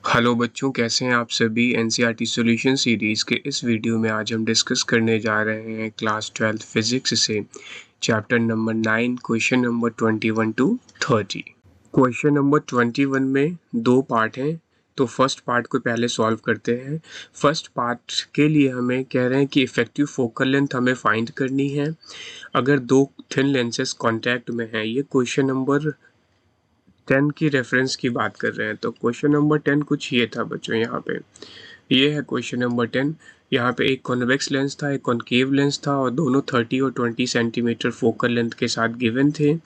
Hello बच्चों, कैसे हैं आप सभी। एनसीईआरटी सॉल्यूशन सीरीज़ के इस वीडियो में आज हम डिस्कस करने जा रहे हैं क्लास 12 फिजिक्स से chapter number 9 question number 21 to 30। Question number 21 में दो पार्ट हैं, तो फर्स्ट पार्ट को पहले सॉल्व करते हैं। फर्स्ट पार्ट के लिए हमें कह रहे हैं कि इफ़ेक्टिव फोकल लेंथ हमें फाइंड करनी है अगर दो थिन लेंसेज कॉन्टैक्ट में हैं। ये क्वेश्चन नंबर 10 की रेफरेंस की बात कर रहे हैं। तो क्वेश्चन नंबर 10 कुछ ये था बच्चों, यहाँ पे ये है क्वेश्चन नंबर 10। यहाँ पे एक कॉन्वेक्स लेंस था, एक कॉनकेव लेंस था और दोनों 30 और 20 सेंटीमीटर फोकल लेंथ के साथ गिवन थे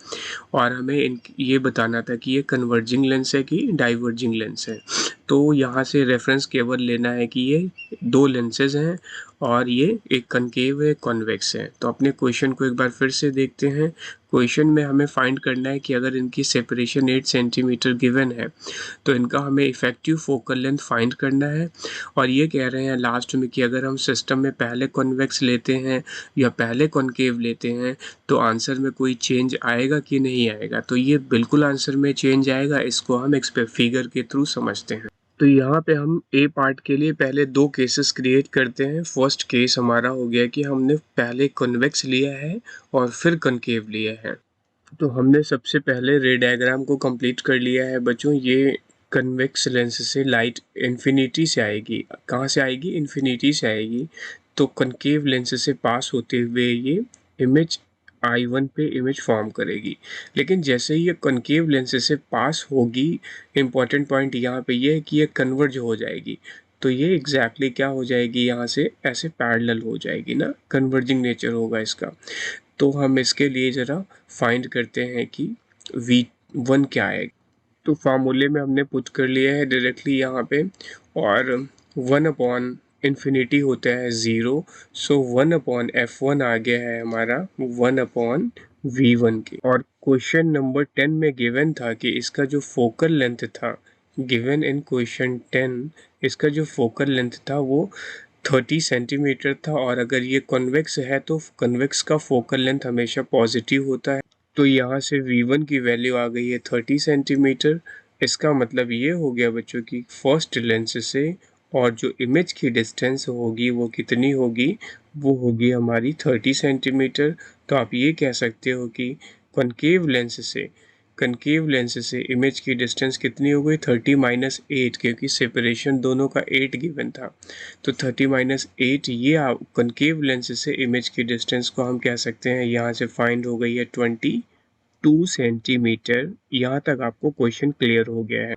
और हमें ये बताना था कि ये कन्वर्जिंग लेंस है कि डाइवर्जिंग लेंस है। तो यहाँ से रेफरेंस केवल लेना है कि ये दो लेंसेज हैं और ये एक कनकेव है, कॉन्वेक्स है। तो अपने क्वेश्चन को एक बार फिर से देखते हैं। क्वेश्चन में हमें फाइंड करना है कि अगर इनकी सेपरेशन 8 सेंटीमीटर गिवन है तो इनका हमें इफ़ेक्टिव फोकल लेंथ फाइंड करना है। और ये कह रहे हैं लास्ट में कि अगर हम सिस्टम में पहले कॉन्वेक्स लेते हैं या पहले कॉनकेव लेते हैं तो आंसर में कोई चेंज आएगा कि नहीं आएगा। तो ये बिल्कुल आंसर में चेंज आएगा, इसको हम फिगर के थ्रू समझते हैं। तो यहाँ पे हम ए पार्ट के लिए पहले दो केसेस क्रिएट करते हैं। फर्स्ट केस हमारा हो गया कि हमने पहले कॉन्वेक्स लिया है और फिर कॉनकेव लिया है। तो हमने सबसे पहले रे डायग्राम को कंप्लीट कर लिया है बच्चों। ये कन्वेक्स लेंस से लाइट इन्फिनिटी से आएगी। कहाँ से आएगी? इन्फिनिटी से आएगी। तो कनकेव लेंस से पास होते हुए ये इमेज I1 पे इमेज फॉर्म करेगी। लेकिन जैसे ही ये कनकेव लेंस से पास होगी, इम्पॉर्टेंट पॉइंट यहाँ पे ये है कि ये कन्वर्ज हो जाएगी। तो ये एग्जैक्टली क्या हो जाएगी, यहाँ से ऐसे पैरेलल हो जाएगी ना, कन्वर्जिंग नेचर होगा इसका। तो हम इसके लिए ज़रा फाइंड करते हैं कि V1 क्या है। तो फार्मूले में हमने पुट कर लिया है डायरेक्टली यहाँ पे, और 1/इन्फिनिटी होता है 0। सो 1/F1 आ गया है हमारा 1/V1 के। और क्वेश्चन नंबर 10 में गिवन था कि इसका जो फोकल लेंथ था, गिवन इन क्वेश्चन 10, इसका जो फोकल लेंथ था वो 30 सेंटीमीटर था। और अगर ये कॉन्वेक्स है तो कॉन्वेक्स का फोकल लेंथ हमेशा पॉजिटिव होता है। तो यहाँ से V1 की वैल्यू आ गई है 30 सेंटीमीटर। इसका मतलब ये हो गया बच्चों की फर्स्ट लेंस से और जो इमेज की डिस्टेंस होगी वो कितनी होगी, वो होगी हमारी 30 सेंटीमीटर। तो आप ये कह सकते हो कि कॉनकेव लेंस से इमेज की डिस्टेंस कितनी हो गई, 30 माइनस 8, क्योंकि सेपरेशन दोनों का 8 गिवन था। तो 30 माइनस 8 ये कॉनकेव लेंस से इमेज की डिस्टेंस को हम कह सकते हैं यहाँ से फाइंड हो गई है 22 सेंटीमीटर। यहाँ तक आपको क्वेश्चन क्लियर हो गया है।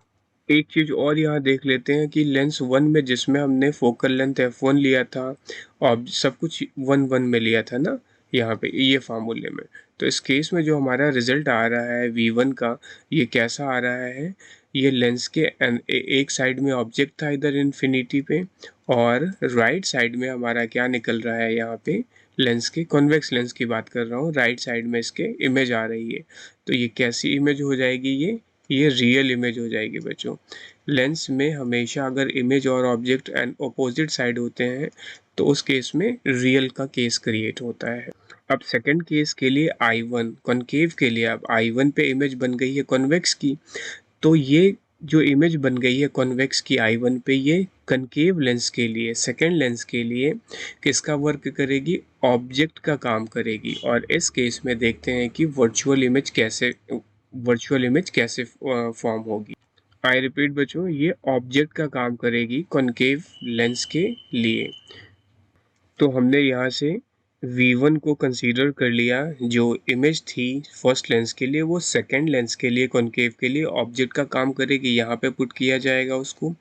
एक चीज़ और यहाँ देख लेते हैं कि लेंस 1 में जिसमें हमने फोकल लेंथ F1 लिया था और सब कुछ 1/1 में लिया था ना, यहाँ पे ये फार्मूले में। तो इस केस में जो हमारा रिजल्ट आ रहा है V1 का, ये कैसा आ रहा है, ये लेंस के एक साइड में ऑब्जेक्ट था इधर इन्फिनिटी पे, और राइट साइड में हमारा क्या निकल रहा है, यहाँ पे लेंस के कॉन्वेक्स लेंस की बात कर रहा हूँ, राइट साइड में इसके इमेज आ रही है। तो ये कैसी इमेज हो जाएगी, ये रियल इमेज हो जाएगी बच्चों। लेंस में हमेशा अगर इमेज और ऑब्जेक्ट एंड अपोजिट साइड होते हैं तो उस केस में रियल का केस क्रिएट होता है। अब सेकंड केस के लिए I1 कॉनकेव के लिए, अब I1 पे इमेज बन गई है कॉन्वेक्स की। तो ये जो इमेज बन गई है कॉन्वेक्स की I1 पे, ये कनकेव लेंस के लिए, सेकेंड लेंस के लिए किसका वर्क करेगी, ऑब्जेक्ट का काम करेगी। और इस केस में देखते हैं कि वर्चुअल इमेज कैसे फॉर्म होगी। आई रिपीट बच्चों, ये ऑब्जेक्ट का काम करेगी कॉनकेव लेंस के लिए। तो हमने यहाँ से V1 को कंसीडर कर लिया, जो इमेज थी फर्स्ट लेंस के लिए वो सेकंड लेंस के लिए, कॉनकेव के लिए ऑब्जेक्ट का काम करेगी, यहाँ पे पुट किया जाएगा उसको।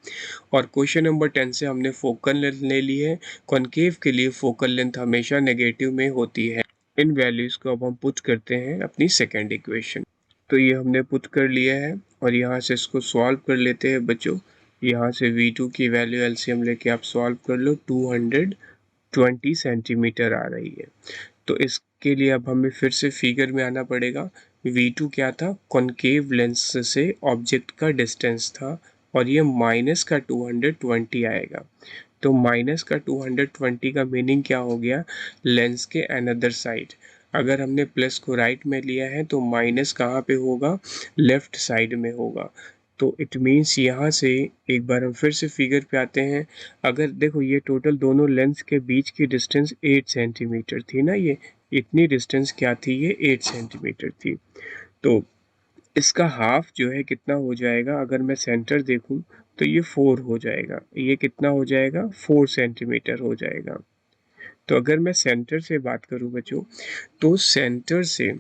और क्वेश्चन नंबर 10 से हमने फोकल लेंथ ले ली है। कॉनकेव के लिए फोकल लेंथ हमेशा नेगेटिव में होती है। इन वैल्यूज़ को अब हम पुट करते हैं अपनी सेकेंड इक्वेशन। तो ये हमने पुट कर लिया है और यहाँ से इसको सॉल्व कर लेते हैं बच्चों। यहाँ से V2 की वैल्यू एलसीएम लेके आप सॉल्व कर लो, 220 सेंटीमीटर आ रही है। तो इसके लिए अब हमें फिर से फिगर में आना पड़ेगा। V2 क्या था, कॉनकेव लेंस से ऑब्जेक्ट का डिस्टेंस था और ये माइनस का 220 आएगा। तो माइनस का 220 का मीनिंग क्या हो गया, लेंस के अनदर साइड। अगर हमने प्लस को राइट में लिया है तो माइनस कहाँ पे होगा, लेफ्ट साइड में होगा। तो इट मीन्स यहाँ से एक बार हम फिर से फिगर पे आते हैं। अगर देखो ये टोटल दोनों लेंस के बीच की डिस्टेंस 8 सेंटीमीटर थी ना, ये इतनी डिस्टेंस क्या थी, ये 8 सेंटीमीटर थी। तो इसका हाफ जो है कितना हो जाएगा, अगर मैं सेंटर देखूं तो ये 4 हो जाएगा, ये कितना हो जाएगा 4 सेंटीमीटर हो जाएगा। तो अगर मैं सेंटर से बात करूं बच्चों, तो सेंटर से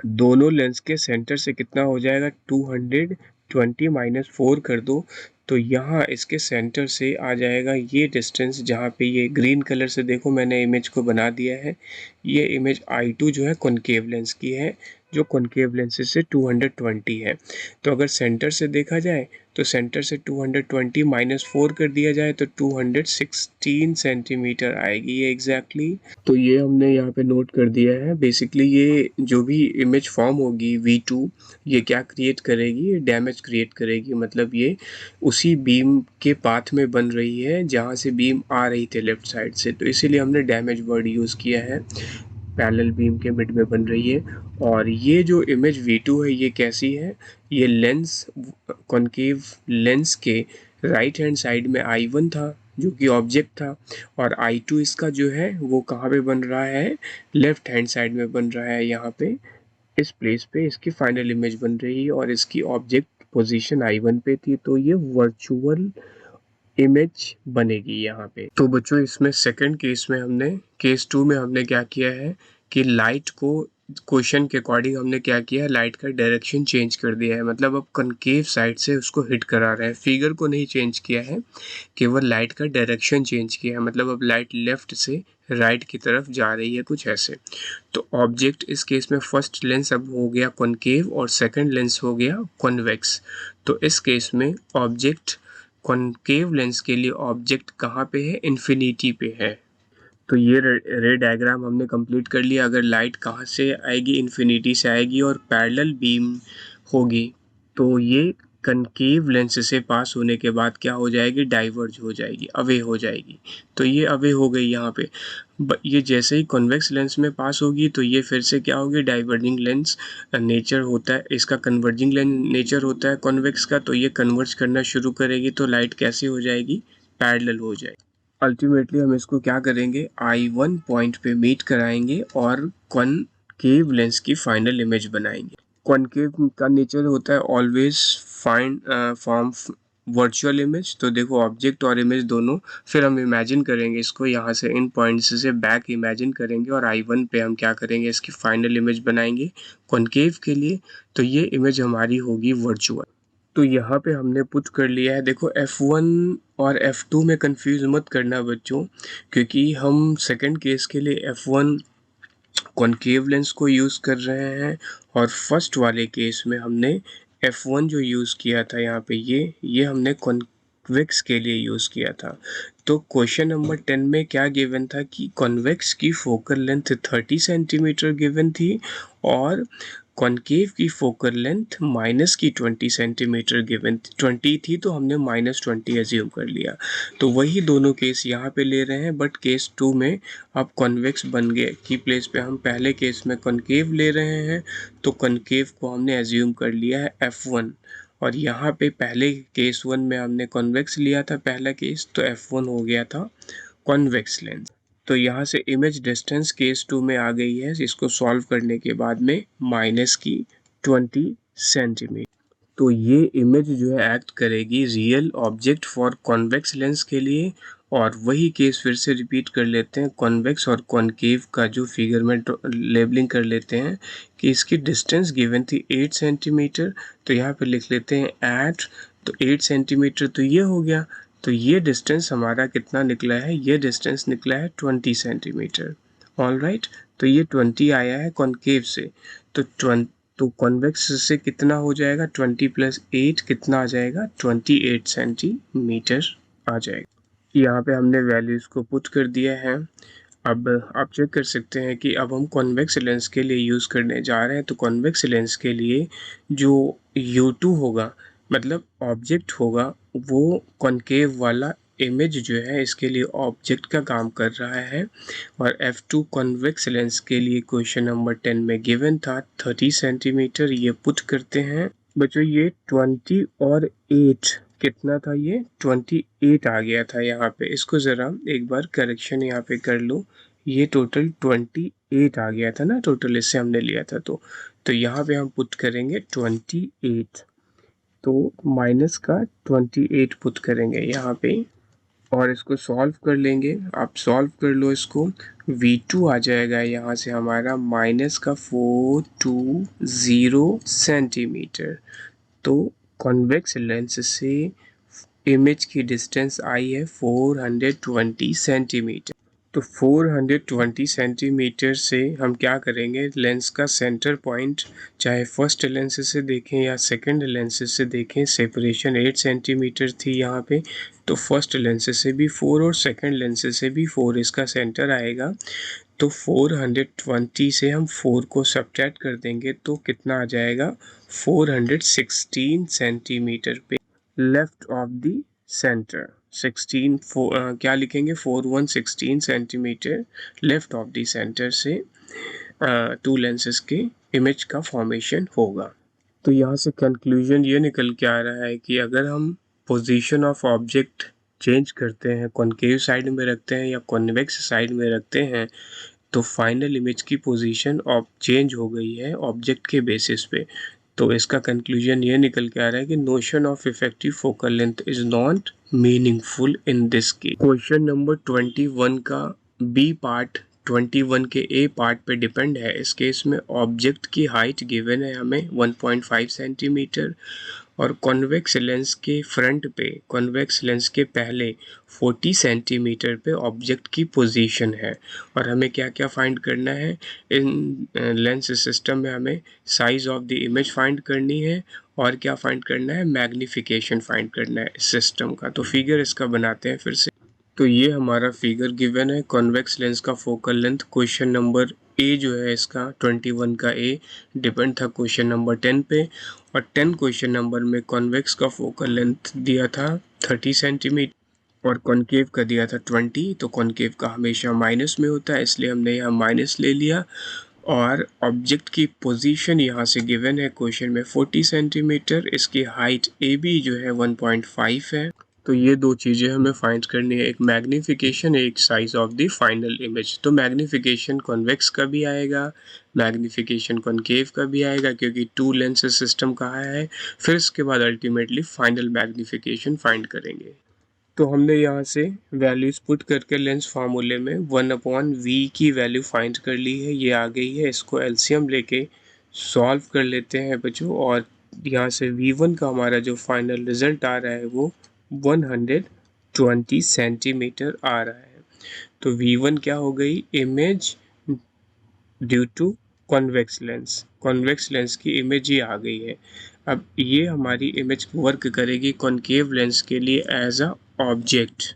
दोनों लेंस के सेंटर से कितना हो जाएगा 220 माइनस 4 कर दो, तो यहाँ इसके सेंटर से आ जाएगा ये डिस्टेंस, जहाँ पे ये ग्रीन कलर से देखो मैंने इमेज को बना दिया है। ये इमेज I2 जो है कॉनकेव लेंस की है, जो कॉनकेव लेंस से 220 है। तो अगर सेंटर से देखा जाए तो सेंटर से 220 माइनस 4 कर दिया जाए तो 216 सेंटीमीटर आएगी ये एग्जैक्टली। तो ये हमने यहाँ पे नोट कर दिया है। बेसिकली ये जो भी इमेज फॉर्म होगी V2, ये क्या क्रिएट करेगी, ये डैमेज क्रिएट करेगी। मतलब ये उसी बीम के पाथ में बन रही है जहाँ से बीम आ रही थी लेफ्ट साइड से, तो इसीलिए हमने डैमेज वर्ड यूज़ किया है। पैरेलल बीम के मिड में बन रही है। और ये जो इमेज V2 है ये कैसी है, ये लेंस कॉनकेव लेंस के राइट हैंड साइड में I1 था जो कि ऑब्जेक्ट था, और I2 इसका जो है वो कहाँ पे बन रहा है, लेफ्ट हैंड साइड में बन रहा है। यहाँ पे इस प्लेस पे इसकी फाइनल इमेज बन रही है और इसकी ऑब्जेक्ट पोजीशन I1 पे थी, तो ये वर्चुअल इमेज बनेगी यहाँ पे। तो बच्चों इसमें सेकंड केस में हमने, केस 2 में हमने क्या किया है कि लाइट को क्वेश्चन के अकॉर्डिंग हमने क्या किया है, लाइट का डायरेक्शन चेंज कर दिया है। मतलब अब कनकेव साइड से उसको हिट करा रहे हैं, फिगर को नहीं चेंज किया है, केवल लाइट का डायरेक्शन चेंज किया है। मतलब अब लाइट लेफ्ट से राइट की तरफ जा रही है, कुछ ऐसे। तो ऑब्जेक्ट इस केस में फर्स्ट लेंस अब हो गया कॉनकेव और सेकंड लेंस हो गया कॉन्वेक्स। तो इस केस में ऑब्जेक्ट कॉनकेव लेंस के लिए ऑब्जेक्ट कहाँ पे है, इन्फिनिटी पे है। तो ये रे डायग्राम हमने कंप्लीट कर लिया। अगर लाइट कहाँ से आएगी, इन्फिनिटी से आएगी और पैरेलल बीम होगी, तो ये कनकेव लेंस से पास होने के बाद क्या हो जाएगी, डाइवर्ज हो जाएगी, अवे हो जाएगी। तो ये अवे हो गई यहाँ पे। ये जैसे ही कॉन्वेक्स लेंस में पास होगी तो ये फिर से क्या होगी, डाइवर्जिंग लेंस नेचर होता है इसका, कन्वर्जिंग लेंस नेचर होता है कॉन्वेक्स का, तो ये कन्वर्ज करना शुरू करेगी, तो लाइट कैसी हो जाएगी, पैरेलल हो जाएगी। अल्टीमेटली हम इसको क्या करेंगे, I1 पॉइंट पे मीट कराएंगे और कॉनकेव लेंस की फाइनल इमेज बनाएंगे। कॉनकेव का नेचर होता है always find form virtual image. तो देखो ऑब्जेक्ट और इमेज दोनों, फिर हम इमेजिन करेंगे इसको, यहाँ से इन पॉइंट्स से बैक इमेजिन करेंगे और I1 पे हम क्या करेंगे, इसकी फाइनल इमेज बनाएंगे कॉनकेव के लिए। तो ये इमेज हमारी होगी वर्चुअल। तो यहाँ पे हमने पुट कर लिया है। देखो F1 और F2 में कंफ्यूज मत करना बच्चों, क्योंकि हम सेकंड केस के लिए F1 कॉनकेव लेंस को यूज़ कर रहे हैं और फर्स्ट वाले केस में हमने F1 जो यूज़ किया था यहाँ पे, ये हमने कॉन्वेक्स के लिए यूज़ किया था। तो क्वेश्चन नंबर 10 में क्या गिवन था कि कॉन्वेक्स की फोकल लेंथ 30 सेंटीमीटर गिवन थी और कॉनकेव की फोकल लेंथ माइनस की 20 सेंटीमीटर गिवन 20 थी, तो हमने -20 एज्यूम कर लिया। तो वही दोनों केस यहाँ पे ले रहे हैं, बट केस 2 में अब कॉन्वेक्स बन गए की प्लेस पे हम पहले केस में कॉनकेव ले रहे हैं, तो कॉनकेव को हमने एज्यूम कर लिया है F1। और यहाँ पे पहले केस 1 में हमने कॉन्वेक्स लिया था पहला केस, तो F1 हो गया था कॉन्वेक्स लेंस। तो यहाँ से इमेज डिस्टेंस केस 2 में आ गई है, इसको सॉल्व करने के बाद में -20 सेंटीमीटर। तो ये इमेज जो है एक्ट करेगी real object for convex lens के लिए। और वही केस फिर से रिपीट कर लेते हैं, कॉन्वेक्स और कॉनकेव का जो फिगर में लेबलिंग कर लेते हैं कि इसकी डिस्टेंस गिवन थी 8 सेंटीमीटर, तो यहाँ पे लिख लेते हैं एट, तो 8 सेंटीमीटर तो ये हो गया। तो ये डिस्टेंस हमारा कितना निकला है, ये डिस्टेंस निकला है 20 सेंटीमीटर। ऑल राइट, तो ये 20 आया है कॉनकेव से, तो 20, तो कॉन्वेक्स से कितना हो जाएगा, 20 + 8 कितना आ जाएगा, 28 सेंटीमीटर आ जाएगा। यहाँ पे हमने वैल्यूज़ को पुट कर दिया है। अब आप चेक कर सकते हैं कि अब हम कॉन्वेक्स लेंस के लिए यूज़ करने जा रहे हैं। तो कॉन्वेक्स लेंस के लिए जो U2 होगा, मतलब ऑब्जेक्ट होगा, वो कॉनकेव वाला इमेज जो है इसके लिए ऑब्जेक्ट का काम कर रहा है। और F2 कॉन्वेक्स लेंस के लिए क्वेश्चन नंबर 10 में गिवन था 30 सेंटीमीटर, ये पुट करते हैं बच्चों ये 20 और 8 कितना था, ये 28 आ गया था यहाँ पे। इसको ज़रा एक बार करेक्शन यहाँ पे कर लो, ये टोटल 28 आ गया था ना टोटल, इससे हमने लिया था। तो यहाँ पे हम पुट करेंगे 28, तो माइनस का 28 पुट करेंगे यहाँ पे और इसको सॉल्व कर लेंगे। आप सॉल्व कर लो इसको, V2 आ जाएगा यहाँ से हमारा माइनस का 420 सेंटीमीटर। तो कॉन्वेक्स लेंस से इमेज की डिस्टेंस आई है 420 सेंटीमीटर। तो 420 सेंटीमीटर से हम क्या करेंगे, लेंस का सेंटर पॉइंट, चाहे फर्स्ट लेंस से देखें या सेकंड लेंस से देखें, सेपरेशन 8 सेंटीमीटर थी यहाँ पे। तो फर्स्ट लेंस से भी 4 और सेकंड लेंस से भी 4 इसका सेंटर आएगा। तो 420 से हम 4 को सब्ट्रैक्ट कर देंगे तो कितना आ जाएगा, 416 सेंटीमीटर पे लेफ्ट ऑफ द सेंटर। 16 क्या लिखेंगे, 4116 centimetre left of the centre से टू लेंसेज के इमेज का फॉर्मेशन होगा। तो यहाँ से कंक्लूजन ये निकल के आ रहा है कि अगर हम पोजीशन ऑफ ऑब्जेक्ट चेंज करते हैं, कॉनकेव साइड में रखते हैं या कॉन्वेक्स साइड में रखते हैं, तो फाइनल इमेज की पोजीशन ऑफ चेंज हो गई है ऑब्जेक्ट के बेसिस पे। तो इसका कंक्लूजन ये निकल के आ रहा है कि notion of effective focal length is not meaningful in this case. Question number 21 का बी पार्ट 21 के ए पार्ट पे डिपेंड है। इस केस में ऑब्जेक्ट की हाइट गिवन है हमें 1.5 सेंटीमीटर और कॉन्वेक्स लेंस के फ्रंट पे, कॉन्वेक्स लेंस के पहले 40 सेंटीमीटर पे ऑब्जेक्ट की पोजीशन है। और हमें क्या क्या फाइंड करना है, इन लेंस सिस्टम में हमें size of the image find करनी है और क्या फाइंड करना है, मैग्नीफिकेशन फाइंड करना है इस सिस्टम का। तो फिगर इसका बनाते हैं फिर से। तो ये हमारा फिगर गिवन है, कॉन्वेक्स लेंस का focal length. Question number A जो है इसका 21 का ए डिपेंड था क्वेश्चन नंबर 10 पे, और 10 क्वेश्चन नंबर में कॉन्वेक्स का फोकल लेंथ दिया था 30 सेंटीमीटर और कॉन्केव का दिया था 20। तो कॉन्केव का हमेशा माइनस में होता है, इसलिए हमने यहाँ माइनस ले लिया। और ऑब्जेक्ट की पोजीशन यहाँ से गिवन है क्वेश्चन में 40 सेंटीमीटर, इसकी हाइट ए बी जो है 1.5 है। तो ये दो चीज़ें हमें फाइंड करनी है, एक मैग्नीफिकेशन, एक size of the final image. तो मैग्नीफिकेशन कॉन्वेक्स का भी आएगा, मैग्नीफिकेशन कॉन्केव का भी आएगा, क्योंकि टू लेंस सिस्टम कहा है। फिर इसके बाद अल्टीमेटली फाइनल मैग्नीफिकेशन फाइंड करेंगे। तो हमने यहाँ से वैल्यूज पुट करके लेंस फार्मूले में 1/v की वैल्यू फाइंड कर ली है, ये आ गई है। इसको एलसीएम लेके सॉल्व कर लेते हैं बच्चों, और यहाँ से v1 का हमारा जो फाइनल रिजल्ट आ रहा है वो 120 सेंटीमीटर आ रहा है। तो v1 क्या हो गई, image due to convex lens, convex lens की इमेज ही आ गई है। अब ये हमारी इमेज वर्क करेगी कॉन्केव लेंस के लिए एज अ ऑब्जेक्ट।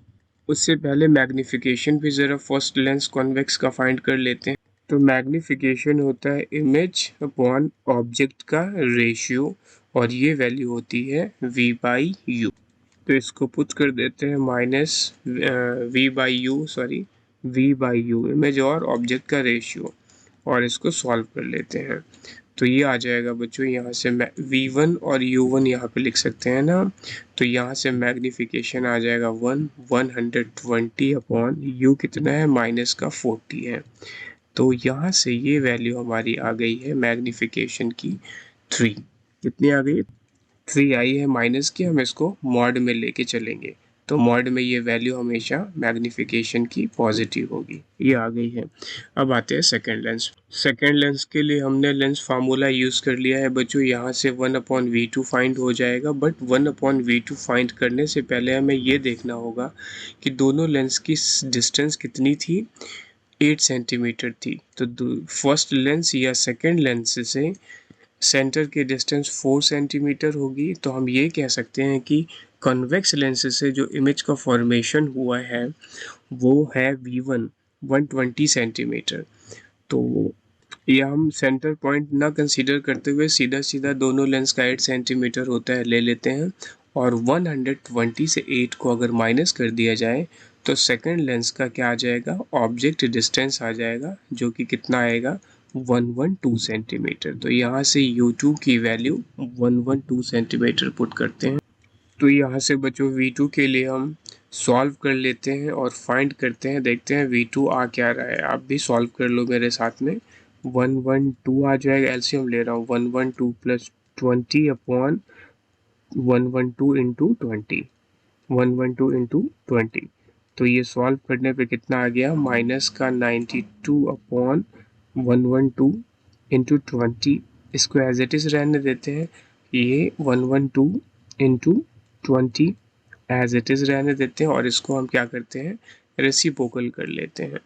उससे पहले मैग्नीफिकेशन भी ज़रा फर्स्ट लेंस कॉन्वेक्स का फाइंड कर लेते हैं। तो मैग्नीफिकेशन होता है इमेज अपॉन ऑब्जेक्ट का रेशियो, और ये वैल्यू होती है v/u। तो इसको पुट कर देते हैं माइनस v/u इमेज और ऑब्जेक्ट का रेशियो, और इसको सॉल्व कर लेते हैं। तो ये आ जाएगा बच्चों, यहाँ से v1 और u1 यहाँ पे लिख सकते हैं ना। तो यहाँ से मैग्नीफिकेशन आ जाएगा 120 अपॉन u कितना है, माइनस का 40 है। तो यहाँ से ये वैल्यू हमारी आ गई है मैग्नीफिकेशन की 3। कितनी आ गई, 3 आई है। माइनस की हम इसको मॉड में लेके चलेंगे, तो मॉड में ये वैल्यू हमेशा मैग्नीफिकेशन की पॉजिटिव होगी। ये आ गई है। अब आते हैं सेकेंड लेंस। सेकेंड लेंस के लिए हमने लेंस फार्मूला यूज़ कर लिया है बच्चों। यहाँ से 1/v2 फाइंड हो जाएगा, बट 1/v2 फाइंड करने से पहले हमें ये देखना होगा कि दोनों लेंस की डिस्टेंस कितनी थी, 8 सेंटीमीटर थी। तो फर्स्ट लेंस या सेकेंड लेंस से सेंटर की डिस्टेंस 4 सेंटीमीटर होगी। तो हम ये कह सकते हैं कि कॉन्वेक्स लेंस से जो इमेज का फॉर्मेशन हुआ है वो है v1 120 सेंटीमीटर। तो ये हम सेंटर पॉइंट ना कंसीडर करते हुए सीधा सीधा दोनों लेंस का 8 सेंटीमीटर होता है ले लेते हैं, और 120 से 8 को अगर माइनस कर दिया जाए तो सेकंड लेंस का क्या आ जाएगा, ऑब्जेक्ट डिस्टेंस आ जाएगा, जो कि कितना आएगा 112 सेंटीमीटर। तो यहाँ से U2 की वैल्यू 112 सेंटीमीटर पुट करते हैं। तो यहाँ से बच्चों V2 के लिए हम सॉल्व कर लेते हैं और फाइंड करते हैं, देखते हैं V2 आ क्या रहा है। आप भी सॉल्व कर लो मेरे साथ में। 112 आ जाएगा, एलसीएम ले रहा हूँ, 112 प्लस 20 अपॉन 112 इंटू 20, 112 इंटू 20। तो ये सॉल्व करने पे कितना आ गया, माइनस का 92 अपॉन 112 इंटू 20। इसको एज इट इज़ रहने देते हैं, ये 112 इंटू 20 एज इट इज़ रहने देते हैं और इसको हम क्या करते हैं, रेसिप्रोकल कर लेते हैं।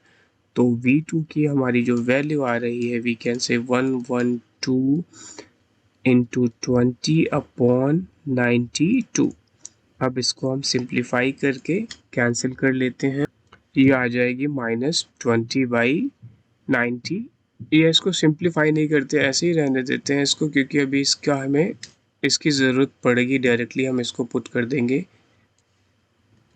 तो V2 की हमारी जो वैल्यू आ रही है, वी कैन से 112 इंटू 20 अपॉन 92। अब इसको हम सिंप्लीफाई करके कैंसिल कर लेते हैं, ये आ जाएगी -20/90। ये इसको सिंप्लीफाई नहीं करते, ऐसे ही रहने देते हैं इसको, क्योंकि अभी इसका हमें इसकी ज़रूरत पड़ेगी, डायरेक्टली हम इसको पुट कर देंगे।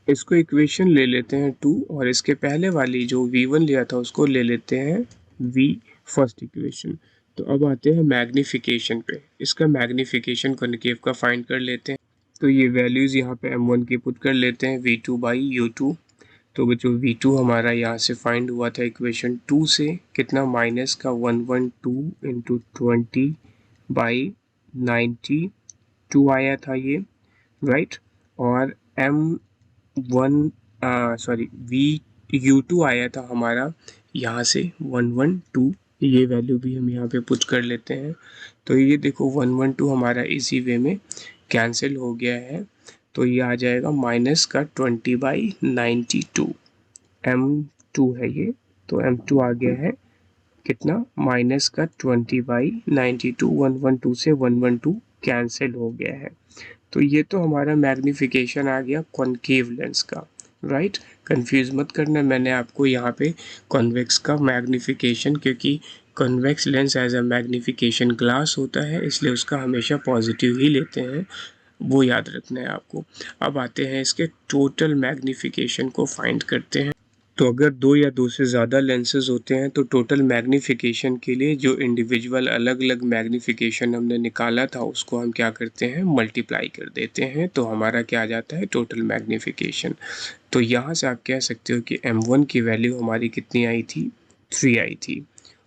इसको इक्वेशन ले लेते हैं 2 और इसके पहले वाली जो V1 लिया था उसको ले लेते हैं V फर्स्ट इक्वेशन। तो अब आते हैं मैग्निफिकेशन पे, इसका मैग्निफिकेशन कॉन्केव का फाइंड कर लेते हैं। तो ये वैल्यूज़ यहाँ पे M1 की पुट कर लेते हैं, V2/U2। तो बच्चों V2 हमारा यहाँ से फाइंड हुआ था इक्वेशन 2 से, कितना, माइनस का 112 इंटू 20/92 आया था ये, राइट। और VU2 आया था हमारा यहाँ से 112, ये वैल्यू भी हम यहाँ पे पुट कर लेते हैं। तो ये देखो 112 हमारा इसी वे में कैंसिल हो गया है, तो ये आ जाएगा माइनस का 20/92। M2 है ये, तो M2 आ गया है कितना, माइनस का 20/92। 112 से 112 कैंसिल हो गया है। तो ये तो हमारा मैग्निफिकेशन आ गया कॉनकेव लेंस का, राइट। कंफ्यूज मत करना, मैंने आपको यहाँ पे कॉन्वेक्स का मैग्निफिकेशन, क्योंकि convex lens as a magnification glass होता है, इसलिए उसका हमेशा पॉजिटिव ही लेते हैं, वो याद रखना है आपको। अब आते हैं इसके टोटल मैग्निफिकेशन को फाइंड करते हैं। तो अगर दो या दो से ज़्यादा लेंसेज होते हैं तो टोटल मैग्नीफिकेशन के लिए जो इंडिविजुअल अलग अलग मैग्नीफिकेशन हमने निकाला था उसको हम क्या करते हैं, मल्टीप्लाई कर देते हैं, तो हमारा क्या आ जाता है, टोटल मैग्नीफिकेशन। तो यहाँ से आप कह सकते हो कि M1 की वैल्यू हमारी कितनी आई थी, 3 आई थी,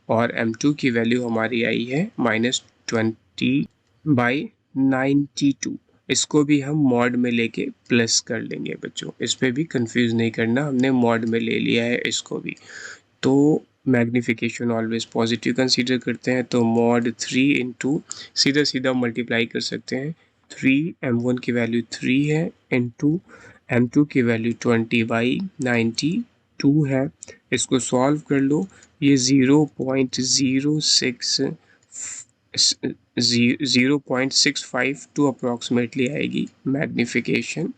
और M2 की वैल्यू हमारी आई है -20/92। इसको भी हम मॉड में लेके प्लस कर लेंगे बच्चों, इस पर भी कंफ्यूज नहीं करना, हमने मॉड में ले लिया है इसको भी। तो मैग्नीफिकेशन ऑलवेज पॉजिटिव कंसीडर करते हैं, तो मॉड 3 इंटू सीधा सीधा मल्टीप्लाई कर सकते हैं, 3 M1 की वैल्यू 3 है इंटू M2 की वैल्यू 20/92 है। इसको सॉल्व कर लो, ये 0.652 अप्रॉक्सीमेटली आएगी मैग्नीफिकेशन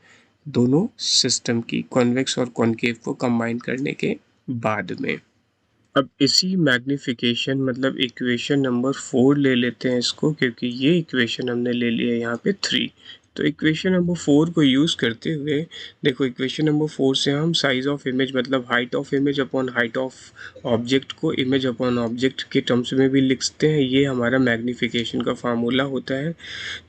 दोनों सिस्टम की, कॉन्वेक्स और कॉनकेव को कंबाइन करने के बाद में। अब इसी मैग्नीफिकेशन मतलब इक्वेशन नंबर 4 ले लेते हैं इसको, क्योंकि ये इक्वेशन हमने ले लिया है यहाँ पे 3। तो इक्वेशन नंबर 4 को यूज़ करते हुए देखो, इक्वेशन नंबर 4 से हम साइज ऑफ इमेज मतलब height of image upon height of object को इमेज अपॉन ऑब्जेक्ट के टर्म्स में भी लिखते हैं, ये हमारा मैग्नीफिकेशन का फार्मूला होता है।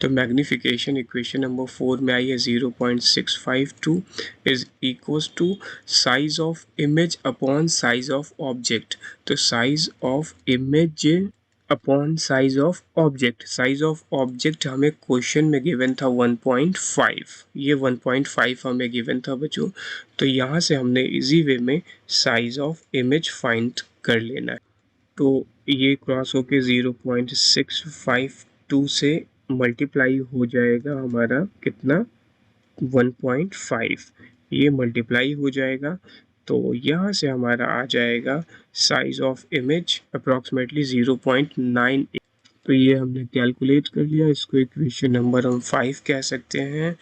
तो मैग्नीफिकेशन इक्वेशन नंबर 4 में आई है 0.652 is equals to size of image upon size of object. तो size of image upon size of object, size of object हमें क्वेश्चन में गिवन था 1.5, ये 1.5 हमें गिवन था बच्चों। तो यहाँ से हमने इजी वे में साइज ऑफ इमेज फाइंड कर लेना है। तो ये क्रॉस होके 0.652 से मल्टीप्लाई हो जाएगा हमारा कितना, 1.5, ये मल्टीप्लाई हो जाएगा। तो यहाँ से हमारा आ जाएगा साइज ऑफ इमेज अप्रॉक्सीमेटली 0.9। तो ये हमने कैलकुलेट कर लिया, इसको इक्वेशन नंबर हम 5 कह सकते हैं।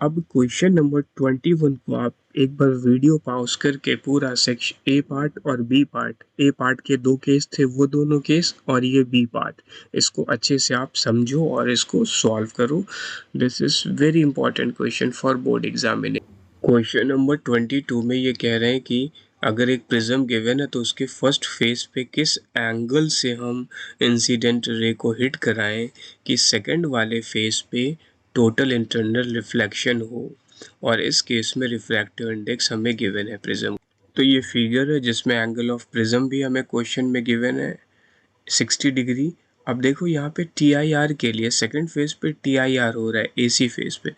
अब क्वेश्चन नंबर 21 को आप एक बार वीडियो पॉज करके पूरा सेक्शन ए पार्ट और बी पार्ट, ए पार्ट के 2 केस थे वो दोनों केस, और ये बी पार्ट, इसको अच्छे से आप समझो और इसको सॉल्व करो। This is very important question for board examination. Question number 22 में ये कह रहे हैं कि अगर एक प्रिज्म गिवन है तो उसके फर्स्ट फेस पे किस एंगल से हम इंसिडेंट रे को हिट कराएं कि सेकंड वाले फेस पे टोटल इंटरनल रिफ्लेक्शन हो, और इस केस में रिफ्रैक्टिव इंडेक्स हमें गिवन है प्रिज्म। तो ये फिगर है जिसमें एंगल ऑफ प्रिज्म भी हमें क्वेश्चन में गिवन है 60 डिग्री। अब देखो यहाँ पे टी आई आर के लिए सेकंड फेज पे टी आई आर हो रहा है एसी फेज पे,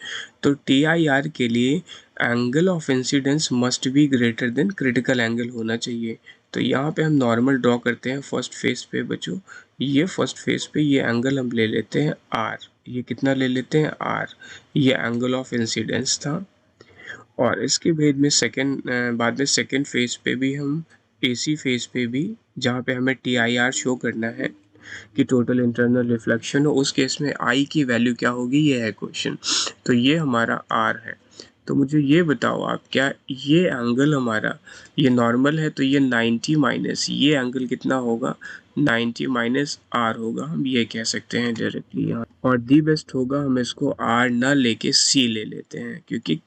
तो टी आई आर के लिए angle of incidence must be greater than critical angle होना चाहिए। तो यहाँ पे हम नॉर्मल ड्रॉ करते हैं फर्स्ट फेज पे बच्चों, ये फर्स्ट फेज पे ये एंगल हम ले लेते हैं आर, ये कितना ले लेते हैं आर, ये एंगल ऑफ इंसिडेंस था। और इसके बाद में सेकेंड फेज पे भी हम एसी फेज पे भी जहाँ पे हमें टी आई आर शो करना है कि टोटल इंटरनल रिफ्लेक्शन हो, उस केस में आई की वैल्यू क्या होगी, ये है क्वेश्चन। तो ये हमारा आर है। तो मुझे ये बताओ आप, क्या ये एंगल हमारा ये नॉर्मल है, तो ये 90 माइनस ये एंगल कितना होगा, 90 माइनस आर होगा, हम ये कह सकते हैं डायरेक्टली यहाँ। और दी बेस्ट होगा हम इसको आर ना लेके सी ले लेते हैं, क्योंकि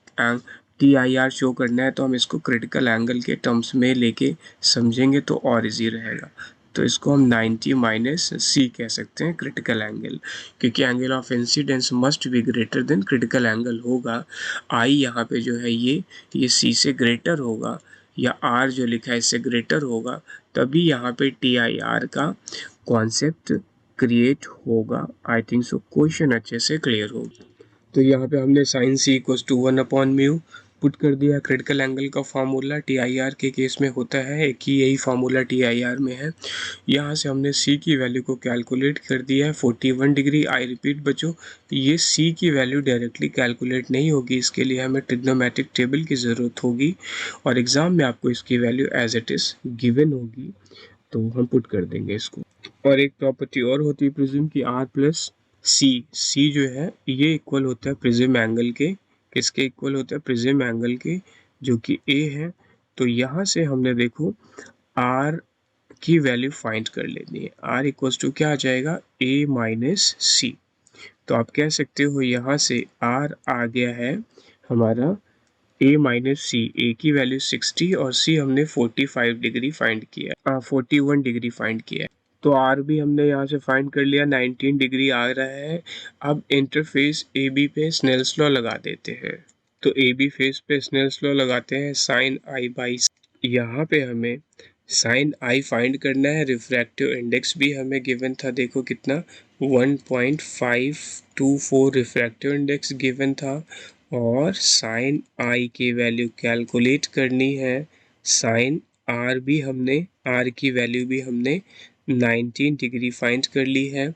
टी आई आर शो करना है तो हम इसको क्रिटिकल एंगल के टर्म्स में लेके समझेंगे तो और इजी रहेगा। तो इसको हम 90 माइनस सी कह सकते हैं क्रिटिकल एंगल, क्योंकि angle of incidence must be greater than critical angle होगा। आई यहाँ पे जो है ये सी से ग्रेटर होगा, या आर जो लिखा है इससे ग्रेटर होगा, तभी यहाँ पे टी आई आर का कॉन्सेप्ट क्रिएट होगा। आई थिंक सो क्वेश्चन अच्छे से क्लियर होगा। तो यहाँ पे हमने sine C equals to 1/μ put कर दिया। क्रिटिकल एंगल का फार्मूला टी आई आर के केस में होता है, एक ही यही फार्मूला टी आई आर में है। यहाँ से हमने सी की वैल्यू को कैलकुलेट कर दिया है 41 डिग्री। आई रिपीट बच्चों, ये सी की वैल्यू डायरेक्टली कैलकुलेट नहीं होगी, इसके लिए हमें ट्रिग्नोमेट्रिक टेबल की ज़रूरत होगी, और एग्ज़ाम में आपको इसकी value as it is given होगी, तो हम पुट कर देंगे इसको। और एक प्रॉपर्टी और होती है प्रिज्म की, आर प्लस सी जो है ये इक्वल होता है प्रिज्म एंगल के, किसके इक्वल होता है, प्रिज्म एंगल के, जो कि ए है। तो यहाँ से हमने देखो आर की वैल्यू फाइंड कर लेनी है, आर इक्वल्स टू क्या आ जाएगा, ए माइनस सी। तो आप कह सकते हो यहाँ से आर आ गया है हमारा ए माइनस सी, ए की वैल्यू 60 और सी हमने 45 डिग्री फाइंड किया, 41 डिग्री फाइंड किया। तो आर भी हमने यहाँ से फाइंड कर लिया, 19 डिग्री आ रहा है। अब इंटरफेस ए बी पे स्नेल्स लॉ लगा देते हैं। तो ए बी फेस पे स्नेल्स लॉ लगाते हैं, साइन आई बाई, यहाँ पे हमें साइन आई फाइंड करना है। रिफ्रैक्टिव इंडेक्स भी हमें गिवन था, देखो कितना 1.524 रिफ्रैक्टिव इंडेक्स गिवन था, और साइन आई की वैल्यू कैलकुलेट करनी है। साइन आर भी हमने, आर की वैल्यू भी हमने 19 डिग्री फाइंड कर ली है।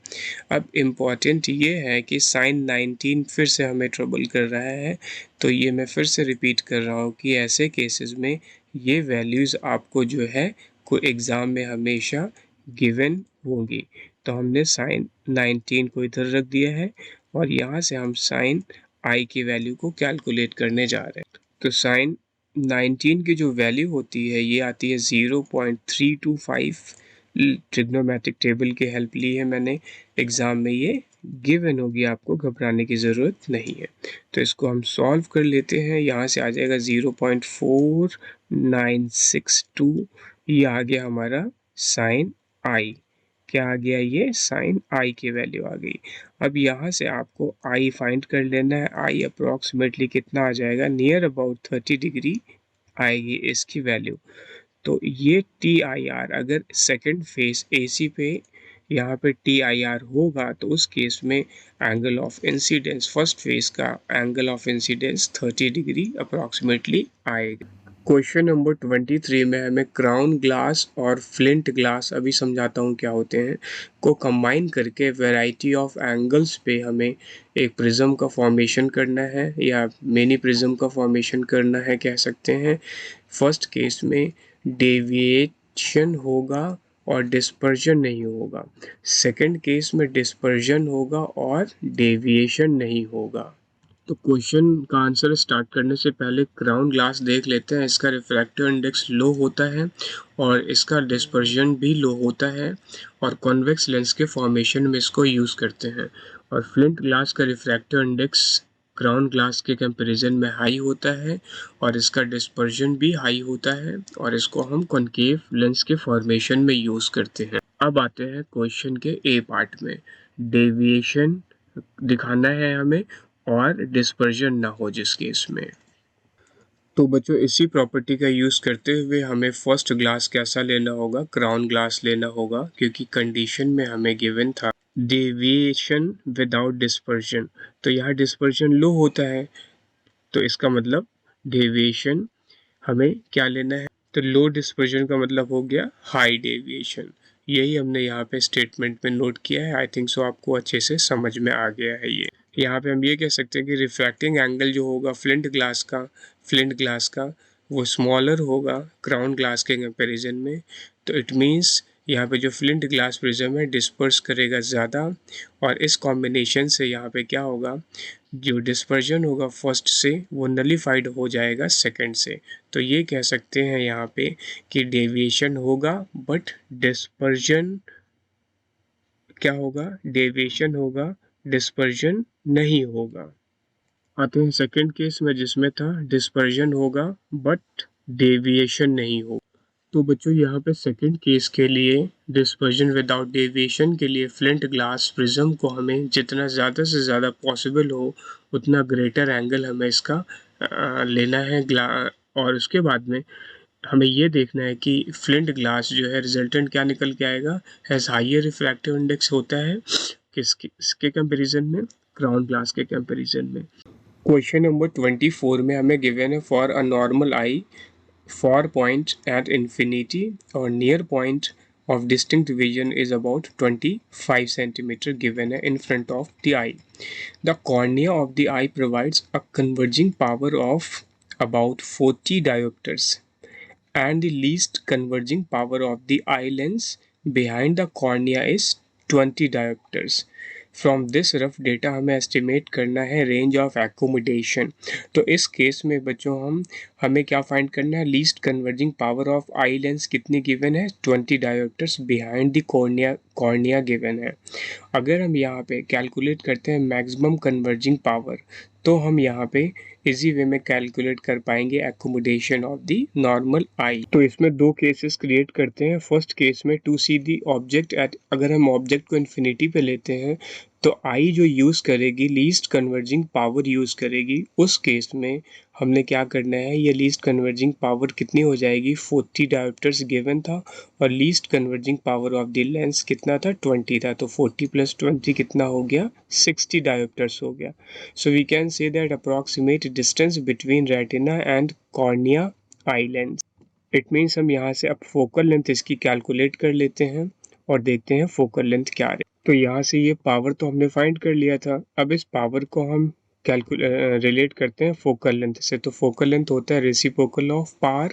अब इम्पॉर्टेंट ये है कि साइन 19 फिर से हमें ट्रबल कर रहा है, तो ये मैं फिर से रिपीट कर रहा हूँ कि ऐसे केसेस में ये वैल्यूज़ आपको जो है कोई एग्ज़ाम में हमेशा गिवन होंगी। तो हमने साइन 19 को इधर रख दिया है, और यहाँ से हम साइन आई की वैल्यू को कैलकुलेट करने जा रहे हैं। तो साइन 19 की जो वैल्यू होती है ये आती है 0.325। ट्रिग्नोमेट्रिक टेबल की हेल्प ली है मैंने, एग्ज़ाम में ये गिवन होगी, आपको घबराने की ज़रूरत नहीं है। तो इसको हम सॉल्व कर लेते हैं, यहाँ से आ जाएगा 0.4962, ये आ गया हमारा साइन आई। क्या आ गया, ये साइन आई की वैल्यू आ गई। अब यहाँ से आपको आई फाइंड कर लेना है, आई अप्रॉक्सीमेटली कितना आ जाएगा, नियर अबाउट 30 डिग्री आएगी इसकी वैल्यू। तो ये टी आई आर अगर सेकंड फेस एसी पे यहाँ पे टी आई आर होगा, तो उस केस में angle of incidence first face का angle of incidence 30 degree approximately आएगा। क्वेश्चन नंबर 23 में हमें क्राउन ग्लास और फ्लिंट ग्लास, अभी समझाता हूँ क्या होते हैं, को कंबाइन करके वैरायटी ऑफ एंगल्स पे हमें एक प्रिज्म का फॉर्मेशन करना है, या मिनी प्रिज्म का फॉर्मेशन करना है कह सकते हैं। फर्स्ट केस में डेविएशन होगा और डिस्पर्जन नहीं होगा, सेकंड केस में डिस्पर्जन होगा और डेविएशन नहीं होगा। तो क्वेश्चन का आंसर स्टार्ट करने से पहले क्राउन ग्लास देख लेते हैं। इसका रिफ्रैक्टिव इंडेक्स लो होता है और इसका डिस्पर्जन भी लो होता है, और कॉन्वेक्स लेंस के फॉर्मेशन में इसको यूज़ करते हैं। और फ्लिंट ग्लास का रिफ्रैक्टिव इंडेक्स क्राउन ग्लास के कंपैरिजन में हाई होता है और इसका डिस्पर्जन भी हाई होता है और इसको हम कॉनकेव लेंस के फॉर्मेशन में यूज़ करते हैं। अब आते हैं क्वेश्चन के ए पार्ट में। डेविएशन दिखाना है हमें और डिस्पर्जन ना हो जिस केस में। तो बच्चों इसी प्रॉपर्टी का यूज़ करते हुए हमें फर्स्ट ग्लास कैसा लेना होगा, क्राउन ग्लास लेना होगा, क्योंकि कंडीशन में हमें गिवन था डेविएशन विदाउट डिस्पर्जन। तो यहाँ डिस्पर्जन लो होता है तो इसका मतलब डेविएशन हमें क्या लेना है, तो लो डिस्पर्जन का मतलब हो गया हाई डेविएशन। यही हमने यहाँ पे स्टेटमेंट में नोट किया है। आई थिंक सो आपको अच्छे से समझ में आ गया है ये। यहाँ पे हम ये कह सकते हैं कि रिफ्रैक्टिंग एंगल जो होगा फ्लिंट ग्लास का वो स्मॉलर होगा क्राउन ग्लास के कंपैरिजन में। तो इट मीन्स यहाँ पे जो फ्लिंट ग्लास प्रिज्म है डिस्पर्स करेगा ज़्यादा और इस कॉम्बिनेशन से यहाँ पे क्या होगा, जो डिस्पर्जन होगा फर्स्ट से वो नलीफाइड हो जाएगा सेकंड से। तो ये कह सकते हैं यहाँ पे कि डेविएशन होगा बट डिस्पर्जन क्या होगा, डेविएशन होगा डिस्पर्जन नहीं होगा। आते हैं सेकंड केस में जिसमें था डिस्पर्जन होगा बट डेविएशन नहीं होगा। तो बच्चों यहाँ पे सेकंड केस के लिए डिस्पर्जन विदाउट डेविएशन के लिए फ्लिंट ग्लास प्रिज्म को हमें जितना ज़्यादा से ज़्यादा पॉसिबल हो उतना ग्रेटर एंगल हमें इसका लेना है और उसके बाद में हमें ये देखना है कि फ्लिंट ग्लास जो है रिजल्टेंट क्या निकल के आएगा, हैज़ हाइयर रिफ्रैक्टिव इंडेक्स होता है किसके कंपैरिजन में, क्राउन ग्लास के कंपैरिजन में। क्वेश्चन नंबर 24 में हमें गिवन है for a normal I far point at infinity or near point of distinct vision is about 25 centimeter given in front of the eye. The cornea of the eye provides a converging power of about 40 diopters and the least converging power of the eye lens behind the cornea is 20 diopters. From this rough data हमें estimate करना है range of accommodation. तो इस case में बच्चों हमें क्या find करना है, least converging power of eye lens कितनी गिवन है, 20 dioptres behind the cornea given है। अगर हम यहाँ पे कैलकुलेट करते हैं मैक्सिमम कन्वर्जिंग पावर तो हम यहाँ पे इजी वे में कैलकुलेट कर पाएंगे accommodation of the normal eye. तो इसमें दो केसेस क्रिएट करते हैं। फर्स्ट केस में to see the object at, अगर हम ऑब्जेक्ट को इन्फिनिटी पे लेते हैं तो आई जो यूज़ करेगी लीस्ट कन्वर्जिंग पावर यूज़ करेगी। उस केस में हमने क्या करना है, ये लीस्ट कन्वर्जिंग पावर कितनी हो जाएगी, 40 डायोप्टर्स गिवन था और least converging power of the lens कितना था, 20 था। तो 40 + 20 कितना हो गया, 60 डायोप्टर्स हो गया। So we can say that approximate distance between retina and cornea eye lens. It means हम यहाँ से अब फोकल लेंथ इसकी कैलकुलेट कर लेते हैं और देखते हैं फोकल लेंथ क्या है। तो यहाँ से ये पावर तो हमने फाइंड कर लिया था, अब इस पावर को हम रिलेट करते हैं फोकल लेंथ से। तो फोकल लेंथ होता है रेसिप्रोकल ऑफ पावर,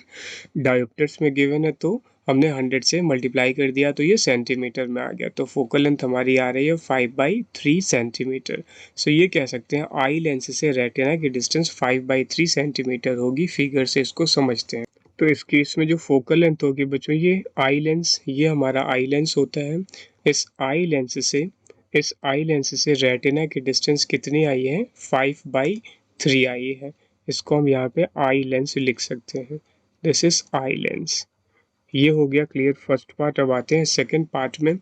डायोप्टर्स में गिवन है तो हमने 100 से मल्टीप्लाई कर दिया तो ये सेंटीमीटर में आ गया। तो फोकल लेंथ हमारी आ रही है 5/3 सेंटीमीटर। सो ये कह सकते हैं आई लेंस से रेटिना की डिस्टेंस 5/3 सेंटीमीटर होगी। फिगर से इसको समझते हैं। तो इस केस में जो फोकल लेंथ होगी बच्चों, ये आई लेंस, ये हमारा आई लेंस होता है। इस आई लेंस से रेटिना की डिस्टेंस कितनी आई है, 5/3 आई है। इसको हम यहाँ पे आई लेंस लिख सकते हैं। This is eye lens. ये हो गया क्लियर फर्स्ट पार्ट। अब आते हैं सेकेंड पार्ट में।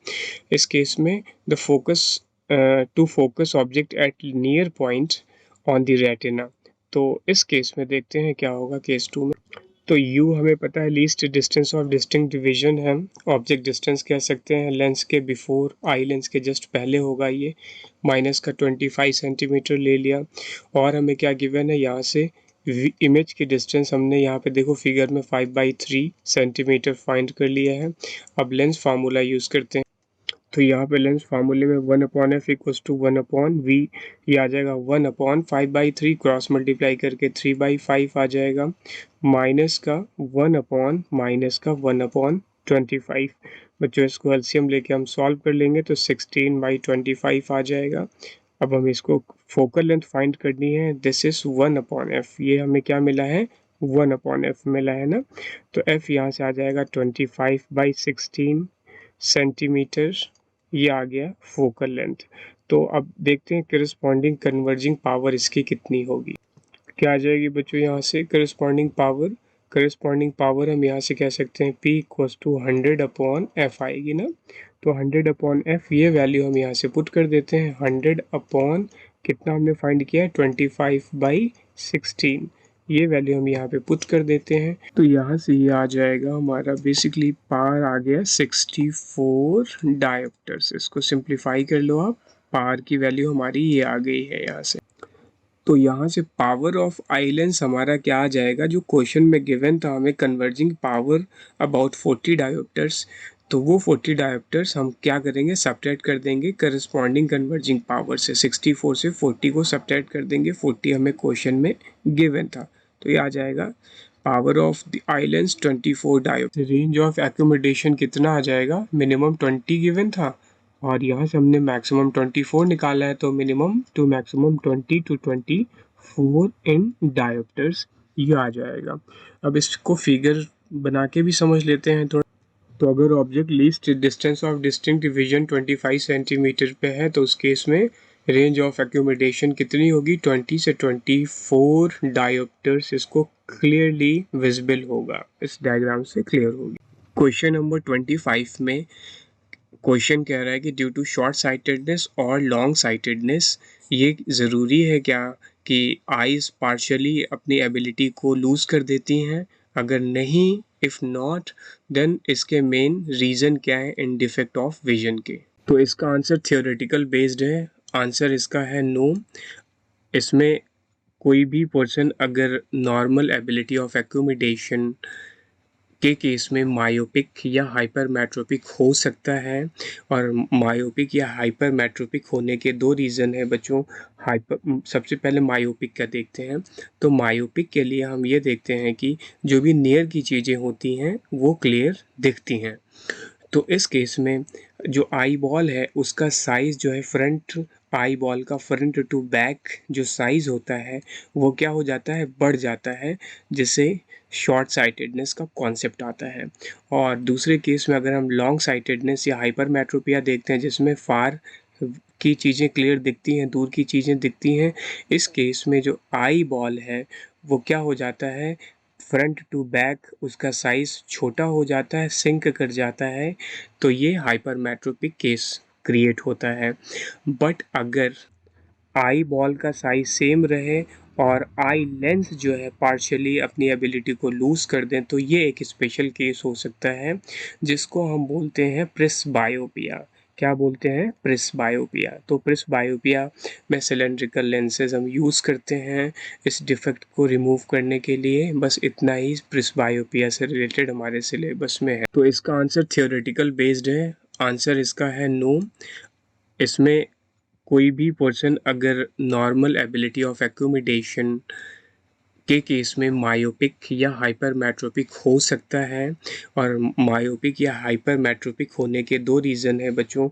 इस केस में the focus to focus object at near point on the retina. तो इस केस में देखते हैं क्या होगा केस 2 में। तो u हमें पता है least distance of distinct vision है, ऑब्जेक्ट डिस्टेंस कह सकते हैं, लेंस के बिफोर, आई लेंस के जस्ट पहले होगा ये, माइनस का 25 सेंटीमीटर ले लिया। और हमें क्या गिवन है, यहाँ से इमेज की डिस्टेंस हमने यहाँ पे देखो फिगर में 5/3 सेंटीमीटर फाइंड कर लिया है। अब लेंस फार्मूला यूज़ करते हैं। तो यहाँ पे लेंस फार्मूले में 1/f = 1/v, ये आ जाएगा 1/5/3, क्रॉस मल्टीप्लाई करके 3/5 आ जाएगा, माइनस का 1/-1/25। बच्चों इसको एलसीएम लेके हम सॉल्व कर लेंगे तो 16/25 आ जाएगा। अब हम इसको फोकल लेंथ फाइंड करनी है, दिस इज 1/f, ये हमें क्या मिला है, 1/f मिला है ना। तो f यहाँ से आ जाएगा 25/16 सेंटीमीटर, ये आ गया फोकल लेंथ। तो अब देखते हैं करस्पॉन्डिंग कन्वर्जिंग पावर इसकी कितनी होगी। क्या आ जाएगी बच्चों यहाँ से करस्पॉन्डिंग पावर हम यहाँ से कह सकते हैं P इक्वल्स टू 100/F आएगी ना। तो 100/F ये वैल्यू हम यहाँ से पुट कर देते हैं। 100 कितना हमने फाइंड किया है 25/16 ये वैल्यू हम यहाँ पे पुट कर देते हैं। तो यहाँ से ये आ जाएगा हमारा बेसिकली पावर आ गया 64 डायोप्टर्स। इसको सिंप्लीफाई कर लो आप, पावर की वैल्यू हमारी ये आ गई है यहाँ से। तो यहाँ से पावर ऑफ आइलेंस हमारा क्या आ जाएगा, जो क्वेश्चन में गिवन था हमें कन्वर्जिंग पावर अबाउट 40 डायोप्टर्स, तो वो 40 डायोप्टर्स हम क्या करेंगे सब्ट्रैक्ट कर देंगे करस्पॉन्डिंग कन्वर्जिंग पावर से। 64 से 40 को सब्ट्रैक्ट कर देंगे, 40 हमें क्वेश्चन में गिवन था। तो ये आ जाएगा power of the eye lens 24 dioptre. Range of accommodation कितना आ जाएगा, मिनिमम 20 गिवन था और यहाँ से हमने मैक्सिमम 24 निकाला है, तो minimum to maximum 20 to 24 in dioptres ये आ जाएगा। अब इसको फिगर बना के भी समझ लेते हैं थोड़ा। तो अगर object least distance of distinct vision 25 centimetre पे है तो उस केस में रेंज ऑफ एक्यूमुलेशन कितनी होगी, 20 से 24 डायोप्टर्स इसको क्लियरली विजिबल होगा, इस डायग्राम से क्लियर होगी। क्वेश्चन नंबर 25 में क्वेश्चन कह रहा है कि ड्यू टू शॉर्ट साइटेडनेस और लॉन्ग साइटेडनेस ये ज़रूरी है क्या कि आइज़ पार्शली अपनी एबिलिटी को लूज़ कर देती हैं, अगर नहीं इफ़ नॉट देन इसके मेन रीज़न क्या है इन डिफेक्ट ऑफ विजन के। तो इसका आंसर थियोरेटिकल बेस्ड है, आंसर इसका है नो। इसमें कोई भी पर्सन अगर नॉर्मल एबिलिटी ऑफ एक्यूमिडेशन के केस में मायोपिक या हाइपरमेट्रोपिक हो सकता है, और मायोपिक या हाइपरमेट्रोपिक होने के दो रीज़न है बच्चों। सबसे पहले मायोपिक का देखते हैं। तो मायोपिक के लिए हम ये देखते हैं कि जो भी नियर की चीज़ें होती हैं वो क्लियर दिखती हैं। तो इस केस में जो आई बॉल है उसका साइज़ जो है फ्रंट आई बॉल का फ्रंट टू बैक जो साइज़ होता है वो क्या हो जाता है, बढ़ जाता है, जिससे शॉर्ट साइटेडनेस का कॉन्सेप्ट आता है। और दूसरे केस में अगर हम लॉन्ग साइटेडनेस या हाइपरमेट्रोपिया देखते हैं जिसमें फार की चीज़ें क्लियर दिखती हैं, दूर की चीज़ें दिखती हैं, इस केस में जो आई बॉल है वो क्या हो जाता है, फ्रंट टू बैक उसका साइज़ छोटा हो जाता है, सिंक कर जाता है, तो ये हाइपरमेट्रोपिक केस क्रिएट होता है। बट अगर आई बॉल का साइज सेम रहे और आई लेंस जो है पार्शियली अपनी एबिलिटी को लूज़ कर दें तो ये एक स्पेशल केस हो सकता है जिसको हम बोलते हैं प्रिस्बायोपिया। क्या बोलते हैं, प्रिस्बायोपिया। तो प्रिस्बायोपिया में सिलेंड्रिकल लेंसेज हम यूज़ करते हैं इस डिफेक्ट को रिमूव करने के लिए। बस इतना ही प्रिस्बायोपिया से रिलेटेड हमारे सिलेबस में है। तो इसका आंसर थियोरेटिकल बेस्ड है, आंसर इसका है नो। इसमें कोई भी पर्सन अगर नॉर्मल एबिलिटी ऑफ एक्यूमिडेशन के केस में मायोपिक या हाइपरमेट्रोपिक हो सकता है, और मायोपिक या हाइपरमेट्रोपिक होने के दो रीज़न है बच्चों।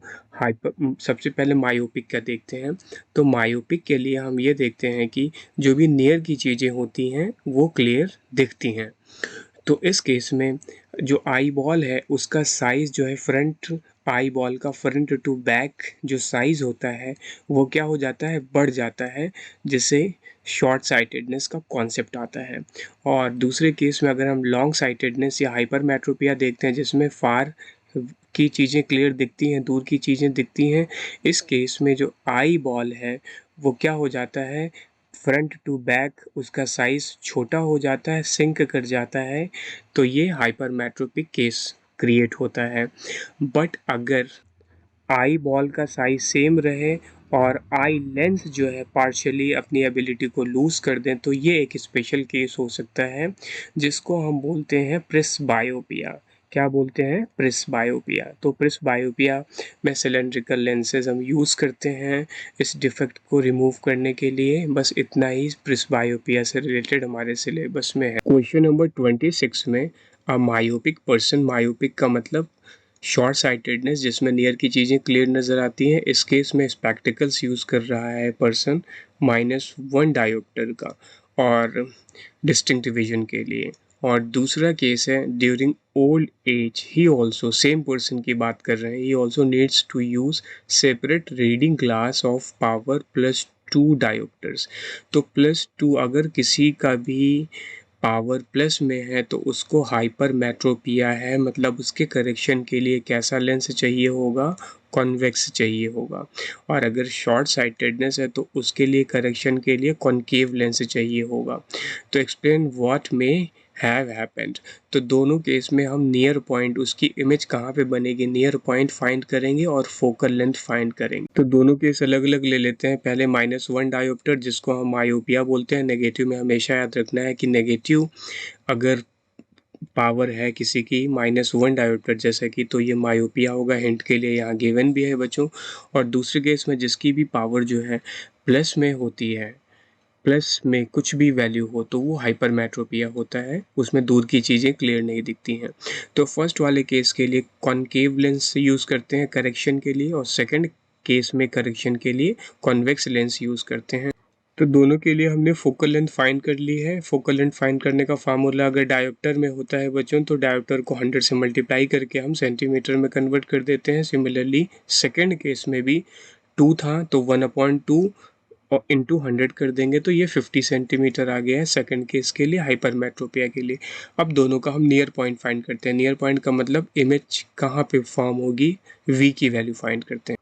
सबसे पहले मायोपिक का देखते हैं। तो मायोपिक के लिए हम ये देखते हैं कि जो भी नियर की चीज़ें होती हैं वो क्लियर दिखती हैं। तो इस केस में जो आई बॉल है उसका साइज़ जो है फ्रंट आई बॉल का फ्रंट टू बैक जो साइज़ होता है वो क्या हो जाता है, बढ़ जाता है, जिससे शॉर्ट साइटेडनेस का कॉन्सेप्ट आता है। और दूसरे केस में अगर हम लॉन्ग साइटेडनेस या हाइपरमेट्रोपिया देखते हैं जिसमें फार की चीज़ें क्लियर दिखती हैं, दूर की चीज़ें दिखती हैं, इस केस में जो आई बॉल है वो क्या हो जाता है, फ्रंट टू बैक उसका साइज़ छोटा हो जाता है, सिंक कर जाता है, तो ये हाइपरमेट्रोपिक केस क्रिएट होता है। बट अगर आई बॉल का साइज सेम रहे और आई लेंस जो है पार्शियली अपनी एबिलिटी को लूज़ कर दें तो ये एक स्पेशल केस हो सकता है जिसको हम बोलते हैं प्रिस्बायोपिया। क्या बोलते हैं, प्रिस्बायोपिया। तो प्रिस्बायोपिया में सिलेंड्रिकल लेंसेज हम यूज़ करते हैं इस डिफेक्ट को रिमूव करने के लिए। बस इतना ही प्रिस्बायोपिया से रिलेटेड हमारे सिलेबस में है। क्वेश्चन नंबर 26 में अ मायोपिक पर्सन, मायोपिक का मतलब शॉर्ट साइटेडनेस जिसमें नियर की चीज़ें क्लियर नज़र आती हैं, इस केस में स्पेक्टिकल्स यूज़ कर रहा है पर्सन -1 डायोप्टर का और डिस्टिंक्ट विजन के लिए। और दूसरा केस है during old age he also, same person की बात कर रहे हैं, he also needs to use separate reading glass of power +2 dioptres. तो +2 अगर किसी का भी पावर प्लस में है तो उसको हाइपरमेट्रोपिया है, मतलब उसके करेक्शन के लिए कैसा लेंस चाहिए होगा, कॉन्वेक्स चाहिए होगा। और अगर शॉर्ट साइटेडनेस है तो उसके लिए करेक्शन के लिए कॉनकेव लेंस चाहिए होगा। तो एक्सप्लेन व्हाट में हैव हैपेंड। तो दोनों केस में हम नियर पॉइंट, उसकी इमेज कहाँ पे बनेगी, नियर पॉइंट फाइंड करेंगे और फोकल लेंथ फाइंड करेंगे। तो दोनों केस अलग अलग ले लेते हैं। पहले -1 डायोप्टर जिसको हम मायोपिया बोलते हैं। नेगेटिव में हमेशा याद रखना है कि नेगेटिव अगर पावर है किसी की -1 डायोप्टर जैसा कि, तो ये मायोपिया होगा। हिंट के लिए यहाँ गिवन भी है बच्चों। और दूसरे केस में जिसकी भी पावर जो है प्लस में होती है, प्लस में कुछ भी वैल्यू हो, तो वो हाइपरमेट्रोपिया होता है, उसमें दूर की चीज़ें क्लियर नहीं दिखती हैं। तो फर्स्ट वाले केस के लिए कॉनकेव लेंस यूज़ करते हैं करेक्शन के लिए, और सेकंड केस में करेक्शन के लिए कॉन्वेक्स लेंस यूज़ करते हैं। तो दोनों के लिए हमने फोकल लेंथ फाइंड कर ली है। फोकल लेंथ फाइंड करने का फार्मूला अगर डायोप्टर में होता है बच्चों, तो डायोप्टर को 100 से मल्टीप्लाई करके हम सेंटीमीटर में कन्वर्ट कर देते हैं। सिमिलरली सेकंड केस में भी 2 था तो 1/2 और इंटू 100 कर देंगे तो ये 50 सेंटीमीटर आ गया है सेकंड केस के लिए, हाइपरमेट्रोपिया के लिए। अब दोनों का हम नियर पॉइंट फाइंड करते हैं। नियर पॉइंट का मतलब इमेज कहाँ पे फॉर्म होगी, वी की वैल्यू फाइंड करते हैं।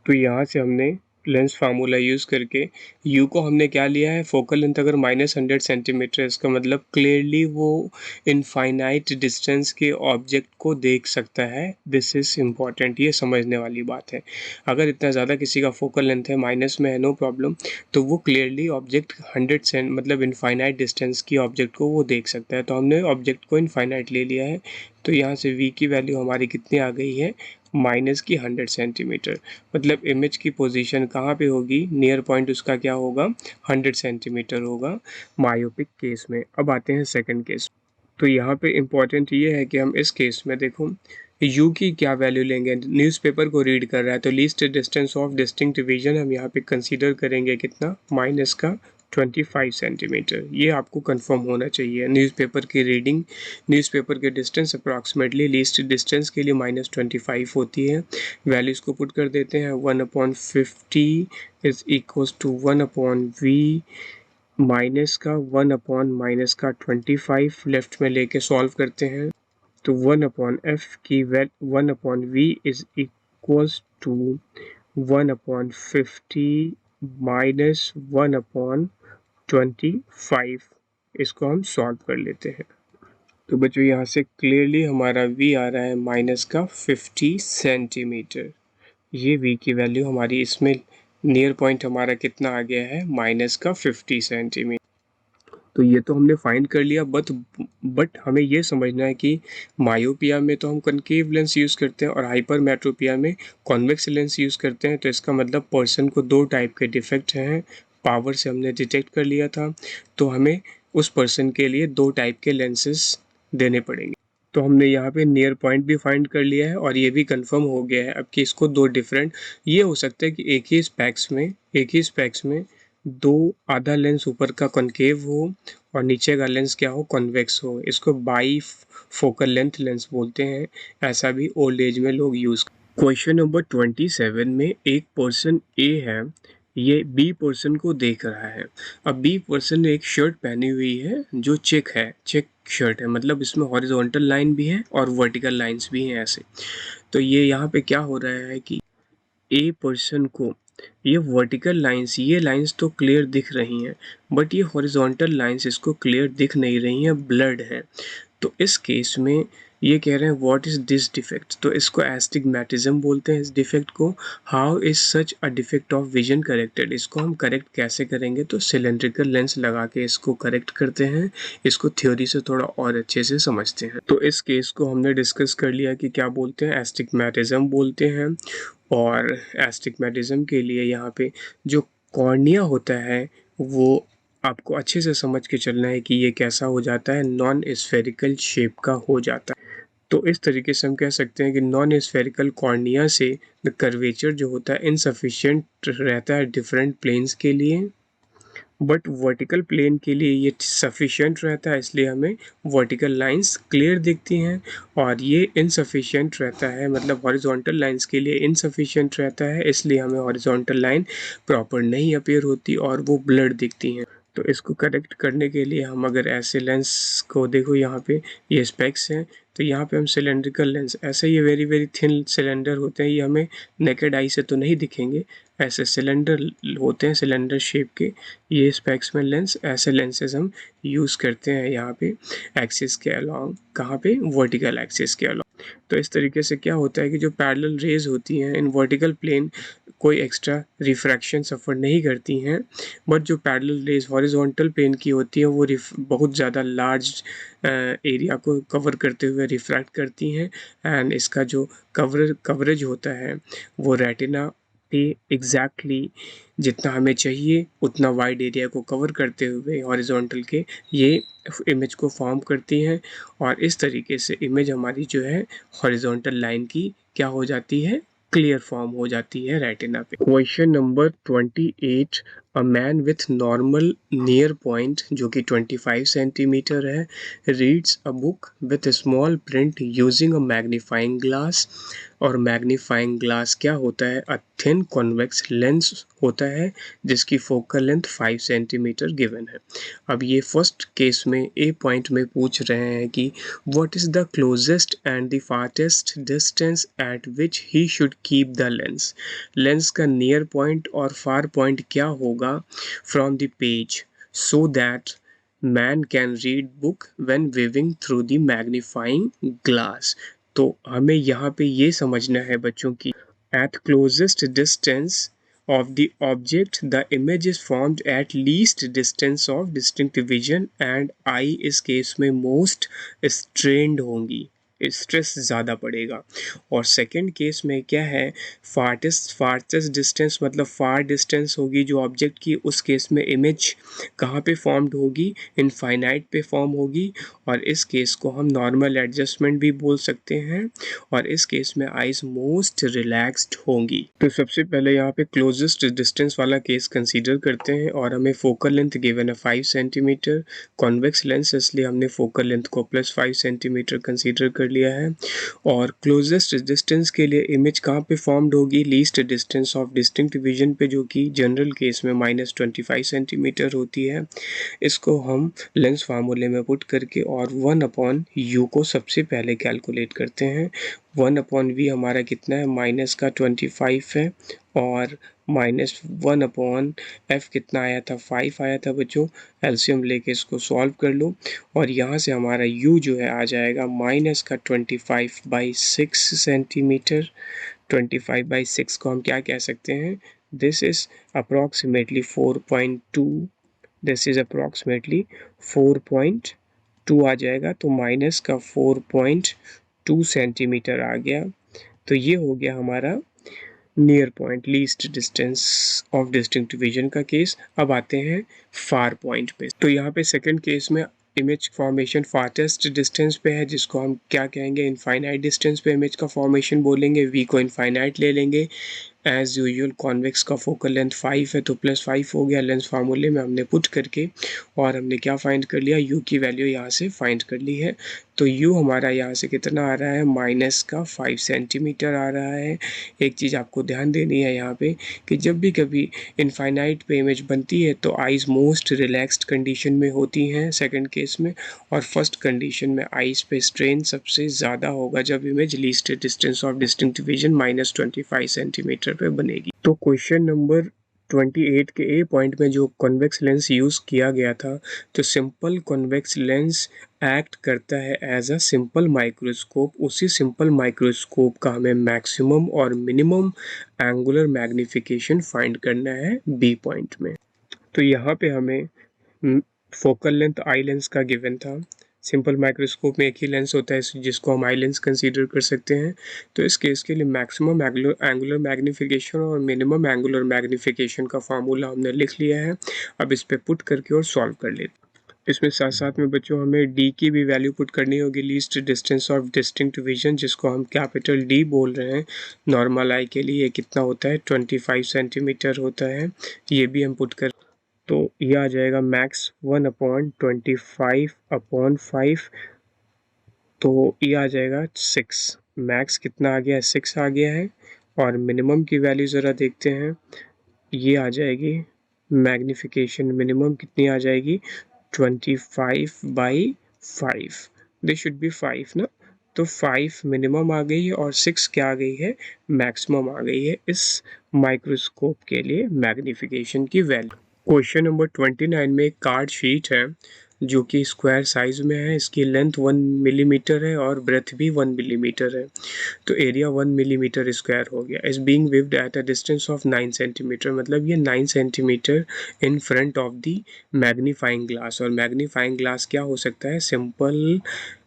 तो यहाँ से हमने लेंस फार्मूला यूज़ करके u को हमने क्या लिया है, फोकल लेंथ अगर -100 सेंटीमीटर, इसका मतलब क्लियरली वो इनफाइनाइट डिस्टेंस के ऑब्जेक्ट को देख सकता है। दिस इज़ इम्पॉर्टेंट, ये समझने वाली बात है। अगर इतना ज़्यादा किसी का फोकल लेंथ है, माइनस में है, नो प्रॉब्लम, तो वो क्लियरली ऑब्जेक्ट 100 सेंट मतलब इनफाइनाइट डिस्टेंस की ऑब्जेक्ट को वो देख सकता है। तो हमने ऑब्जेक्ट को इनफाइनाइट ले लिया है। तो यहाँ से v की वैल्यू हमारी कितनी आ गई है, -100 सेंटीमीटर। मतलब इमेज की पोजीशन कहाँ पे होगी, नियर पॉइंट उसका क्या होगा, 100 सेंटीमीटर होगा मायोपिक केस में। अब आते हैं सेकंड केस। तो यहाँ पे इम्पॉर्टेंट ये है कि हम इस केस में देखो u की क्या वैल्यू लेंगे। न्यूज़पेपर को रीड कर रहा है तो least distance of distinct vision हम यहाँ पे कंसीडर करेंगे कितना, -25 सेंटीमीटर। ये आपको कंफर्म होना चाहिए। न्यूज़पेपर की रीडिंग, न्यूज़पेपर के डिस्टेंस अप्रॉक्सीमेटली लीस्ट डिस्टेंस के लिए -25 होती है। वैल्यूज़ को पुट कर देते हैं। 1/50 is equals to 1/v, minus का 1/-25 लेफ्ट में लेके सॉल्व करते हैं। तो 1/f की 1/v is equals to 1/50 minus 1/25। इसको हम सॉल्व कर लेते हैं। तो बच्चों यहाँ से क्लियरली हमारा v आ रहा है -50 सेंटीमीटर। ये v की वैल्यू हमारी, इसमें नियर पॉइंट हमारा कितना आ गया है, -50 सेंटीमीटर। तो ये तो हमने फाइंड कर लिया, बट हमें ये समझना है कि मायोपिया में तो हम कनकेव लेंस यूज़ करते हैं और हाइपरमेट्रोपिया में कॉन्वेक्स लेंस यूज़ करते हैं। तो इसका मतलब पर्सन को 2 टाइप के डिफेक्ट हैं, पावर से हमने डिटेक्ट कर लिया था, तो हमें उस पर्सन के लिए 2 टाइप के लेंसेस देने पड़ेंगे। तो हमने यहाँ पे नियर पॉइंट भी फाइंड कर लिया है और ये भी कंफर्म हो गया है अब कि इसको 2 डिफरेंट, ये हो सकता है कि एक ही स्पेक्स में 2 आधा लेंस ऊपर का कॉनकेव हो और नीचे का लेंस क्या हो, कॉन्वेक्स हो। इसको बाई फोकल लेंथ लेंस बोलते हैं। ऐसा भी ओल्ड एज में लोग यूज़। क्वेश्चन नंबर 27 में एक पर्सन ए है, ये बी पर्सन को देख रहा है। अब बी पर्सन ने एक शर्ट पहनी हुई है जो चेक शर्ट है, मतलब इसमें हॉरिजॉन्टल लाइन भी है और वर्टिकल लाइंस भी हैं ऐसे। तो ये यहाँ पे क्या हो रहा है कि ए पर्सन को ये वर्टिकल लाइंस, ये लाइंस तो क्लियर दिख रही हैं, बट ये हॉरिजॉन्टल लाइंस इसको क्लियर दिख नहीं रही हैं, ब्लर्ड है। तो इस केस में ये कह रहे हैं व्हाट इज दिस डिफेक्ट, तो इसको एस्टिग्मेटिज्म बोलते हैं इस डिफेक्ट को। How is such a defect of vision corrected, इसको हम करेक्ट कैसे करेंगे, तो सिलेंड्रिकल लेंस लगा के इसको करेक्ट करते हैं। इसको थ्योरी से थोड़ा और अच्छे से समझते हैं। तो इस केस को हमने डिस्कस कर लिया कि क्या बोलते हैं, एस्टिग्मेटिज्म बोलते हैं। और एस्टिग्मेटिज्म के लिए यहाँ पे जो कॉर्निया होता है वो आपको अच्छे से समझ के चलना है कि ये कैसा हो जाता है, नॉन स्फेरिकल शेप का हो जाता है। तो इस तरीके से हम कह सकते हैं कि नॉन स्फेरिकल कॉर्निया से कर्वेचर जो होता है इनसफिशिएंट रहता है डिफरेंट प्लेन्स के लिए, बट वर्टिकल प्लेन के लिए ये सफिशिएंट रहता है, इसलिए हमें वर्टिकल लाइंस क्लियर दिखती हैं, और ये इनसफिशिएंट रहता है, मतलब हॉरिजॉन्टल लाइंस के लिए इनसफिशिएंट रहता है, इसलिए हमें हॉरिजॉन्टल लाइन प्रॉपर नहीं अपीयर होती और वो ब्लर्ड दिखती हैं। तो इसको करेक्ट करने के लिए हम अगर ऐसे लेंस को देखो, यहाँ पे ये स्पेक्स हैं, तो यहाँ पे हम सिलेंड्रिकल लेंस, ऐसे ये वेरी वेरी थिन सिलेंडर होते हैं, ये हमें नेकेड आई से तो नहीं दिखेंगे, ऐसे सिलेंडर होते हैं, सिलेंडर शेप के ये स्पेक्स में लेंस, ऐसे लेंसेज हम यूज़ करते हैं यहाँ पे एक्सिस के अलॉन्ग, कहाँ पे, वर्टिकल एक्सिस के अलॉन्ग। तो इस तरीके से क्या होता है कि जो पैरेलल रेज होती हैं इन वर्टिकल प्लेन कोई एक्स्ट्रा रिफ्रैक्शन सफ़र नहीं करती हैं, बट जो पैरेलल रेज हॉरिजॉन्टल प्लेन की होती हैं वो बहुत ज़्यादा लार्ज एरिया को कवर करते हुए रिफ्रैक्ट करती हैं, एंड इसका जो कवरेज होता है वो रेटिना पे एग्जैक्टली जितना हमें चाहिए उतना वाइड एरिया को कवर करते हुए हॉरिजॉन्टल के ये इमेज को फॉर्म करती हैं, और इस तरीके से इमेज हमारी जो है हॉरिजॉन्टल लाइन की क्या हो जाती है, क्लियर फॉर्म हो जाती है रेटिना पे। Question number 28, a man with normal near point जो कि 25 सेंटीमीटर है reads a book with small print using a magnifying glass, और मैग्नीफाइंग ग्लास क्या होता है, अ थिन कॉन्वेक्स लेंस होता है जिसकी फोकल लेंथ 5 सेंटीमीटर गिवन है। अब ये फर्स्ट केस में ए पॉइंट में पूछ रहे हैं कि what is the closest and the farthest distance at which he should keep the lens, lens का नियर पॉइंट और फार पॉइंट क्या होगा from the page so that man can read book when viewing through the magnifying glass. तो हमें यहाँ पे ये समझना है बच्चों की at closest distance of the object the image is formed at least distance of distinct vision and eye इस केस में most strained होंगी, स्ट्रेस ज़्यादा पड़ेगा। और सेकंड केस में क्या है, फारटेस्ट डिस्टेंस मतलब फार डिस्टेंस होगी जो ऑब्जेक्ट की, उस केस में इमेज कहाँ पे फॉर्म्ड होगी, इनफाइनाइट पे फॉर्म होगी, और इस केस को हम नॉर्मल एडजस्टमेंट भी बोल सकते हैं, और इस केस में आइज मोस्ट रिलैक्स्ड होंगी। तो सबसे पहले यहाँ पे क्लोजेस्ट डिस्टेंस वाला केस कंसीडर करते हैं, और हमें फोकल लेंथ गिवन है 5 सेंटीमीटर, कॉन्वेक्स लेंस इसलिए हमने फोकल लेंथ को +5 सेंटीमीटर कंसीडर कर लिया है, और क्लोजेस्ट डिस्टेंस के लिए इमेज कहाँ पे फॉर्म्ड होगी, least distance of distinct vision पे, जो कि जनरल केस में -25 सेंटीमीटर होती है। इसको हम लेंस फार्मूले में पुट करके और 1/u को सबसे पहले कैलकुलेट करते हैं। 1/v हमारा कितना है, -25 है, और -1/f कितना आया था, 5 आया था बच्चों। एलसीएम लेके इसको सॉल्व कर लो, और यहाँ से हमारा u जो है आ जाएगा -25/6 सेंटीमीटर। 25/6 को हम क्या कह सकते हैं, this is approximately 4.2, this is approximately 4.2 आ जाएगा, तो माइनस का 4.2 सेंटीमीटर आ गया। तो ये हो गया हमारा near point, least distance of distinct vision का केस। अब आते हैं फार पॉइंट पे। तो यहाँ पे सेकंड केस में इमेज फॉर्मेशन फारटेस्ट डिस्टेंस पे है, जिसको हम क्या कहेंगे, इनफाइनाइट डिस्टेंस पे इमेज का फॉर्मेशन बोलेंगे, v को इनफाइनाइट ले लेंगे। एज यूजुअल कॉन्वेक्स का फोकल लेंथ 5 है तो +5 हो गया, लेंस फार्मूले में हमने पुट करके, और हमने क्या फाइंड कर लिया, u की वैल्यू यहाँ से फाइंड कर ली है। तो u हमारा यहाँ से कितना आ रहा है, -5 सेंटीमीटर आ रहा है। एक चीज़ आपको ध्यान देनी है यहाँ पे कि जब भी कभी इनफाइनाइट पे इमेज बनती है तो आइज़ मोस्ट रिलैक्स्ड कंडीशन में होती हैं सेकंड केस में, और फर्स्ट कंडीशन में आइज़ पे स्ट्रेन सबसे ज़्यादा होगा जब image least distance of distinct vision -25 centimetre पे बनेगी। तो क्वेश्चन नंबर 28 के ए पॉइंट में जो कॉन्वेक्स लेंस यूज़ किया गया था, तो सिंपल कॉन्वेक्स लेंस एक्ट करता है एज अ सिंपल माइक्रोस्कोप। उसी सिंपल माइक्रोस्कोप का हमें मैक्सिमम और मिनिमम एंगुलर मैग्नीफिकेशन फाइंड करना है बी पॉइंट में। तो यहाँ पे हमें फोकल लेंथ आई लेंस का गिवन था। सिंपल माइक्रोस्कोप में एक ही लेंस होता है जिसको हम आई लेंस कंसीडर कर सकते हैं। तो इस केस के लिए मैक्सिमम एंगुलर मैग्नीफिकेशन और मिनिमम एंगुलर मैग्नीफिकेशन का फार्मूला हमने लिख लिया है। अब इस पे पुट करके और सॉल्व कर लेते हैं। इसमें साथ साथ में बच्चों हमें d की भी वैल्यू पुट करनी होगी, least distance of distinct vision, जिसको हम कैपिटल D बोल रहे हैं। नॉर्मल आई के लिए कितना होता है, 25 सेंटीमीटर होता है, ये भी हम पुट कर। तो ये आ जाएगा मैक्स 1/25/5, तो ये आ जाएगा 6। मैक्स कितना आ गया है? 6 आ गया है। और मिनिमम की वैल्यू ज़रा देखते हैं, ये आ जाएगी मैग्निफिकेशन मिनिमम कितनी आ जाएगी? 25/5, दिस शुड बी 5 ना। तो 5 मिनिमम आ गई है और 6 क्या आ गई है? मैक्सिमम आ गई है इस माइक्रोस्कोप के लिए मैग्निफिकेशन की वैल्यू। क्वेश्चन नंबर 29 में एक कार्ड शीट है जो कि स्क्वायर साइज में है। इसकी लेंथ 1 मिलीमीटर है और ब्रेथ भी 1 मिलीमीटर है। तो एरिया 1 मिलीमीटर स्क्वायर हो गया। Is being viewed at a distance of 9 centimetre, मतलब ये 9 centimetre in front of the magnifying glass. और मैग्नीफाइंग ग्लास क्या हो सकता है? सिंपल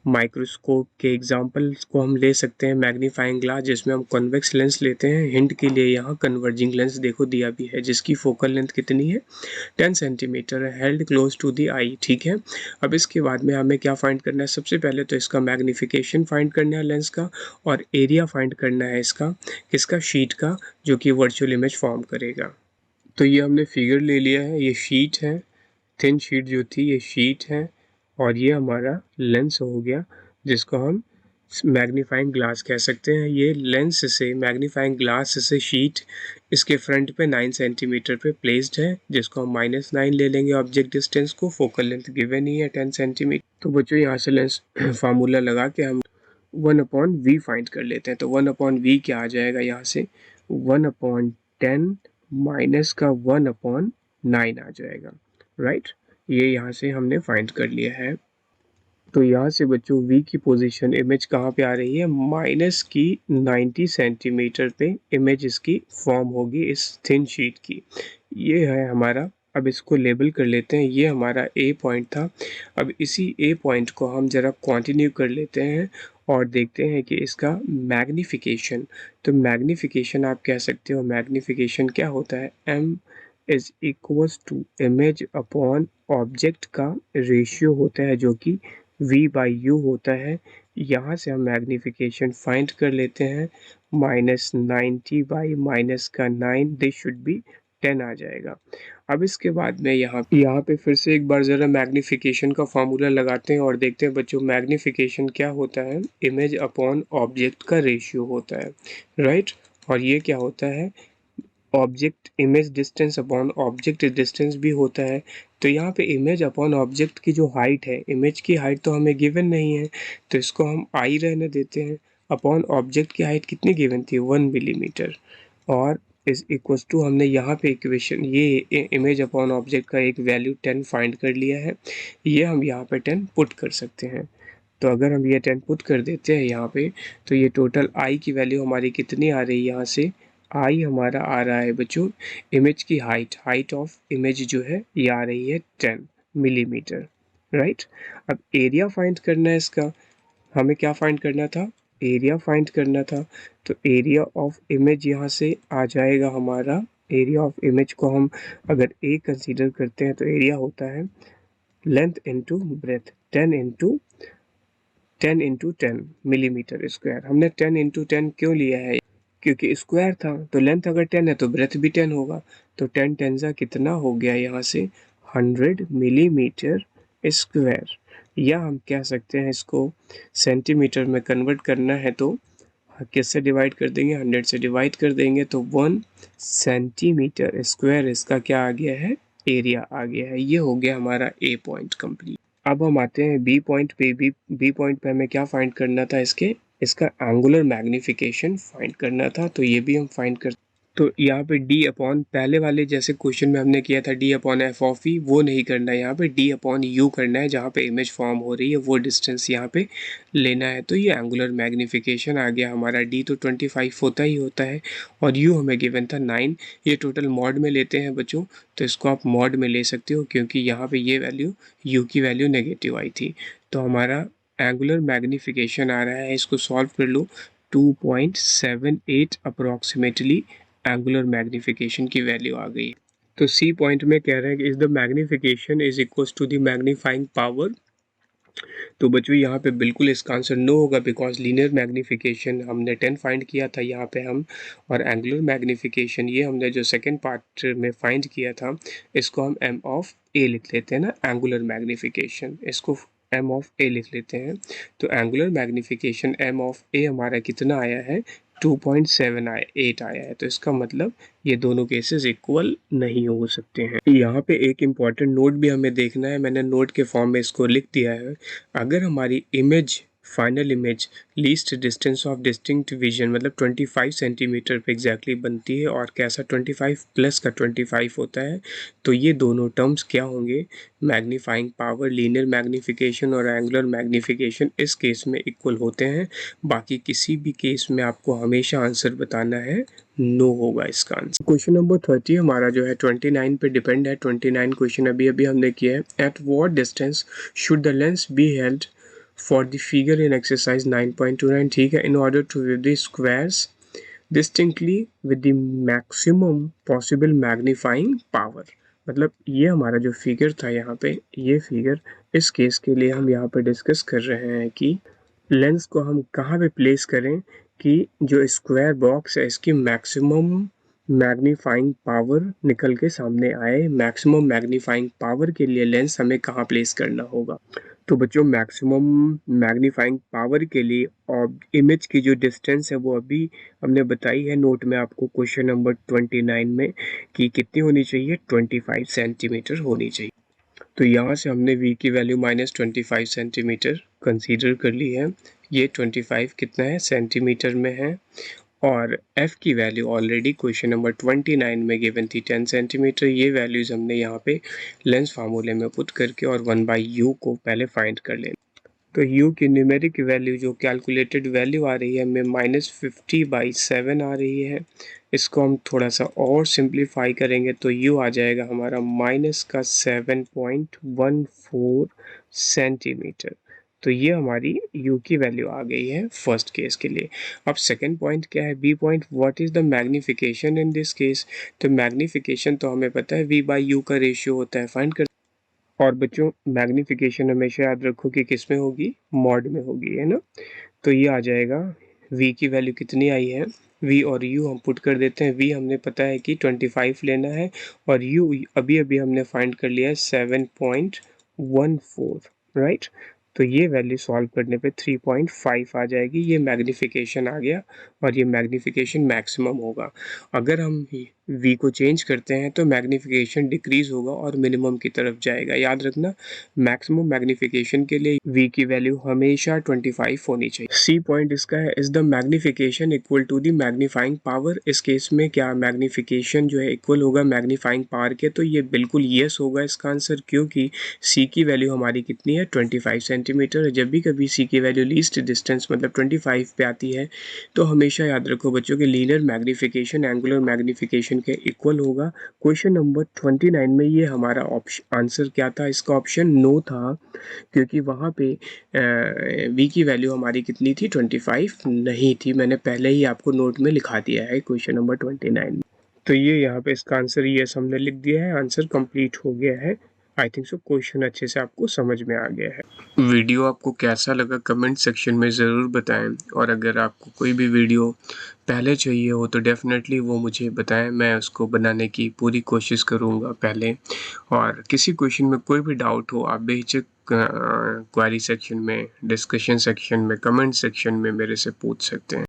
माइक्रोस्कोप के एग्जांपल्स को हम ले सकते हैं। मैग्नीफाइंग ग्लास जिसमें हम कॉन्वेक्स लेंस लेते हैं, हिंट के लिए यहाँ कन्वर्जिंग लेंस देखो दिया भी है, जिसकी फोकल लेंथ कितनी है? 10 सेंटीमीटर है, हेल्ड क्लोज टू द आई। ठीक है, अब इसके बाद में हमें क्या फाइंड करना है? सबसे पहले तो इसका मैग्निफिकेशन फाइंड करना है लेंस का, और एरिया फाइंड करना है इसका, किसका? शीट का, जो कि वर्चुअल इमेज फॉर्म करेगा। तो ये हमने फिगर ले लिया है, ये शीट है, थिन शीट जो थी ये शीट है, और ये हमारा लेंस हो गया जिसको हम मैग्नीफाइंग ग्लास कह सकते हैं। ये लेंस से, मैग्नीफाइंग ग्लास से शीट इसके फ्रंट पे 9 सेंटीमीटर पे प्लेस्ड है, जिसको हम -9 ले लेंगे ऑब्जेक्ट डिस्टेंस को। फोकल लेंथ गिवन ही है 10 सेंटीमीटर। तो बच्चों यहाँ से लेंस फार्मूला लगा के हम 1/v फाइंड कर लेते हैं। तो 1/v क्या आ जाएगा यहाँ से? 1/10 माइनस का 1/9 आ जाएगा, राइट। ये यहाँ से हमने फाइंड कर लिया है। तो यहाँ से बच्चों v की पोजीशन, इमेज कहाँ पे आ रही है? माइनस की 90 सेंटीमीटर पे इमेज इसकी फॉर्म होगी इस थिन शीट की। ये है हमारा, अब इसको लेबल कर लेते हैं, ये हमारा ए पॉइंट था। अब इसी ए पॉइंट को हम ज़रा कंटिन्यू कर लेते हैं और देखते हैं कि इसका मैग्निफिकेशन। तो मैग्निफिकेशन आप कह सकते हो, मैग्निफिकेशन क्या होता है? m is equals to image upon object का रेशियो होता है, जो कि v/u होता है। यहाँ से हम मैग्निफिकेशन फाइंड कर लेते हैं, -90 बाई -9, दिस शुड बी 10 आ जाएगा। अब इसके बाद में यहाँ पे फिर से एक बार ज़रा मैग्निफिकेशन का फार्मूला लगाते हैं और देखते हैं बच्चों मैग्निफिकेशन क्या होता है? इमेज अपॉन ऑब्जेक्ट का रेशियो होता है, राइट। और ये क्या होता है? Object image distance upon object distance भी होता है। तो यहाँ पे इमेज अपॉन ऑब्जेक्ट की जो हाइट है, इमेज की हाइट तो हमें गिवन नहीं है, तो इसको हम आई रहने देते हैं। अपॉन ऑब्जेक्ट की हाइट कितनी गिवन थी? 1 मिलीमीटर। और इज इक्वल्स टू, हमने यहाँ पे इक्वेशन, ये इमेज अपॉन ऑब्जेक्ट का एक वैल्यू 10 फाइंड कर लिया है, ये हम यहाँ पे 10 पुट कर सकते हैं। तो अगर हम ये 10 पुट कर देते हैं यहाँ पे, तो ये टोटल आई की वैल्यू हमारी कितनी आ रही है? यहाँ से आई हमारा आ रहा है बच्चों, इमेज की हाइट ऑफ इमेज जो है ये आ रही है 10 मिलीमीटर, राइट। अब एरिया फाइंड करना है इसका, हमें क्या फाइंड करना था? एरिया फाइंड करना था। तो एरिया ऑफ इमेज यहाँ से आ जाएगा हमारा, एरिया ऑफ इमेज को हम अगर ए कंसीडर करते हैं तो एरिया होता है length into breadth, 10 into 10 millimetre square. हमने 10 इंटू 10 क्यों लिया है? क्योंकि स्क्वायर था, तो लेंथ अगर 10 है तो ब्रेथ भी 10 होगा। तो 10 टेंजा कितना हो गया यहाँ से? 100 मिलीमीटर स्क्वायर। या हम कह सकते हैं इसको सेंटीमीटर में कन्वर्ट करना है तो किससे डिवाइड कर देंगे? 100 से डिवाइड कर देंगे, तो 1 सेंटीमीटर स्क्वायर इसका क्या आ गया है? एरिया आ गया है। ये हो गया हमारा ए पॉइंट कंप्लीट। अब हम आते हैं बी पॉइंट पे। बी पॉइंट पे हमें क्या फाइंड करना था? इसका एंगुलर मैग्निफिकेशन फाइंड करना था, तो ये भी हम फाइंड कर। तो यहाँ पे d अपॉन, पहले वाले जैसे क्वेश्चन में हमने किया था d अपॉन एफ ऑफ ई, वो नहीं करना है, यहाँ पे d अपॉन यू करना है, जहाँ पे इमेज फॉर्म हो रही है वो डिस्टेंस यहाँ पे लेना है। तो ये एंगुलर मैग्निफिकेशन आ गया हमारा। d तो 25 होता ही होता है, और u हमें गिवन था 9। ये टोटल मॉड में लेते हैं बच्चों, तो इसको आप मॉड में ले सकते हो, क्योंकि यहाँ पे ये वैल्यू, u की वैल्यू नेगेटिव आई थी। तो हमारा एंगुलर मैग्निफिकेशन आ रहा है, इसको सॉल्व कर लो, 2.78 अप्रॉक्सीमेटली एंगुलर मैग्निफिकेशन की वैल्यू आ गई। तो सी पॉइंट में कह रहे हैं कि is the magnification is equals to the magnifying power तो बच्चों यहाँ पे बिल्कुल इसका आंसर नो होगा, बिकॉज लीनियर मैग्नीफिकेशन हमने 10 फाइंड किया था यहाँ पे हम, और एंगुलर मैग्नीफिकेशन ये हमने जो सेकंड पार्ट में फाइंड किया था, इसको हम m ऑफ a लिख लेते हैं ना, एंगुलर मैग्नीफिकेशन, इसको m ऑफ a लिख लेते हैं। तो angular magnification m of a हमारा कितना आया है, 2.78 आया है। तो इसका मतलब ये दोनों केसेस इक्वल नहीं हो सकते हैं। यहाँ पे एक इम्पॉर्टेंट नोट भी हमें देखना है, मैंने नोट के फॉर्म में इसको लिख दिया है। अगर हमारी image, final image least distance of distinct vision मतलब 25 सेंटीमीटर पे एग्जैक्टली बनती है, और कैसा 25 प्लस का 25 होता है, तो ये दोनों टर्म्स क्या होंगे, मैग्नीफाइंग पावर, लीनियर मैग्नीफिकेशन और एंगुलर मैग्नीफिकेशन इस केस में इक्वल होते हैं। बाकी किसी भी केस में आपको हमेशा आंसर बताना है नो होगा इसका आंसर। क्वेश्चन नंबर 30 हमारा जो है 29 पे डिपेंड है। 29 क्वेश्चन अभी हमने किया है। At what distance should the lens be held for the figure in exercise 9.29, ठीक है, in order to view the squares distinctly with the maximum possible magnifying power. मतलब ये हमारा जो फिगर था यहाँ पे, ये फिगर, इस केस के लिए हम यहाँ पे डिस्कस कर रहे हैं कि लेंस को हम कहाँ पे प्लेस करें कि जो स्क्वायर बॉक्स है इसकी मैक्सिमम मैग्नीफाइंग पावर निकल के सामने आए। मैक्सिमम मैग्नीफाइंग पावर के लिए लेंस हमें कहाँ प्लेस करना होगा। तो बच्चों मैक्सिमम मैग्नीफाइंग पावर के लिए और इमेज की जो डिस्टेंस है वो अभी हमने बताई है नोट में आपको क्वेश्चन नंबर 29 में, कि कितनी होनी चाहिए, 25 सेंटीमीटर होनी चाहिए। तो यहाँ से हमने v की वैल्यू -25 सेंटीमीटर कंसीडर कर ली है। ये 25 कितना है, सेंटीमीटर में है, और f की वैल्यू ऑलरेडी क्वेश्चन नंबर 29 में गिवन थी 10 सेंटीमीटर। ये वैल्यूज़ हमने यहाँ पे लेंस फार्मूले में पुट करके और 1/u को पहले फाइंड कर लेना। तो u की न्यूमेरिक वैल्यू जो कैलकुलेटेड वैल्यू आ रही है हमें -50/7 आ रही है। इसको हम थोड़ा सा और सिंप्लीफाई करेंगे तो u आ जाएगा हमारा -7.14 सेंटीमीटर। तो ये हमारी u की वैल्यू आ गई है फर्स्ट केस के लिए। अब सेकंड पॉइंट क्या है, b point, what is the magnification in this case. तो मैग्नीफिकेशन तो हमें पता है v/u का रेशियो होता है, फाइंड कर। और बच्चों मैग्नीफिकेशन हमेशा याद रखो कि किस में होगी, मॉड में होगी, है ना। तो ये आ जाएगा, v की वैल्यू कितनी आई है, v और u हम पुट कर देते हैं। v हमने पता है कि 25 लेना है, और u अभी हमने फाइंड कर लिया है 7.14, राइट। तो ये वैल्यू सॉल्व करने पे 3.5 आ जाएगी। ये मैग्नीफिकेशन आ गया, और ये मैग्नीफिकेशन मैक्सिमम होगा। अगर हम v को चेंज करते हैं तो मैग्नीफिकेशन डिक्रीज होगा और मिनिमम की तरफ जाएगा। याद रखना, मैक्सिमम मैग्नीफिकेशन के लिए v की वैल्यू हमेशा 25 होनी चाहिए। सी पॉइंट इसका है, is the magnification equal to the magnifying power. इस केस में क्या मैग्नीफिकेशन जो है इक्वल होगा मैग्नीफाइंग पावर के, तो ये बिल्कुल यस होगा इसका आंसर, क्योंकि c की वैल्यू हमारी कितनी है, 25 सेंटीमीटर। जब भी कभी c की वैल्यू लीस्ट डिस्टेंस मतलब 25 पे आती है तो हमेशा याद रखो बच्चों कि लीनियर मैग्नीफिकेशन एंगुलर मैग्नीफिकेशन के इक्वल होगा। क्वेश्चन नंबर 29 में ये हमारा ऑप्शन आंसर क्या था, इसका ऑप्शन नो था, क्योंकि वहाँ पे v की वैल्यू हमारी कितनी थी, 25 नहीं थी। मैंने पहले ही आपको नोट में लिखा दिया है क्वेश्चन नंबर 29 में। तो ये यहाँ पे इसका आंसर यस हमने लिख दिया है, आंसर कंप्लीट हो गया है। आई थिंक सो क्वेश्चन अच्छे से आपको समझ में आ गया है। वीडियो आपको कैसा लगा कमेंट सेक्शन में ज़रूर बताएं, और अगर आपको कोई भी वीडियो पहले चाहिए हो तो डेफिनेटली वो मुझे बताएं, मैं उसको बनाने की पूरी कोशिश करूँगा पहले। और किसी क्वेश्चन में कोई भी डाउट हो आप बेहिचक क्वेरी सेक्शन में, डिस्कशन सेक्शन में, कमेंट सेक्शन में मेरे से पूछ सकते हैं।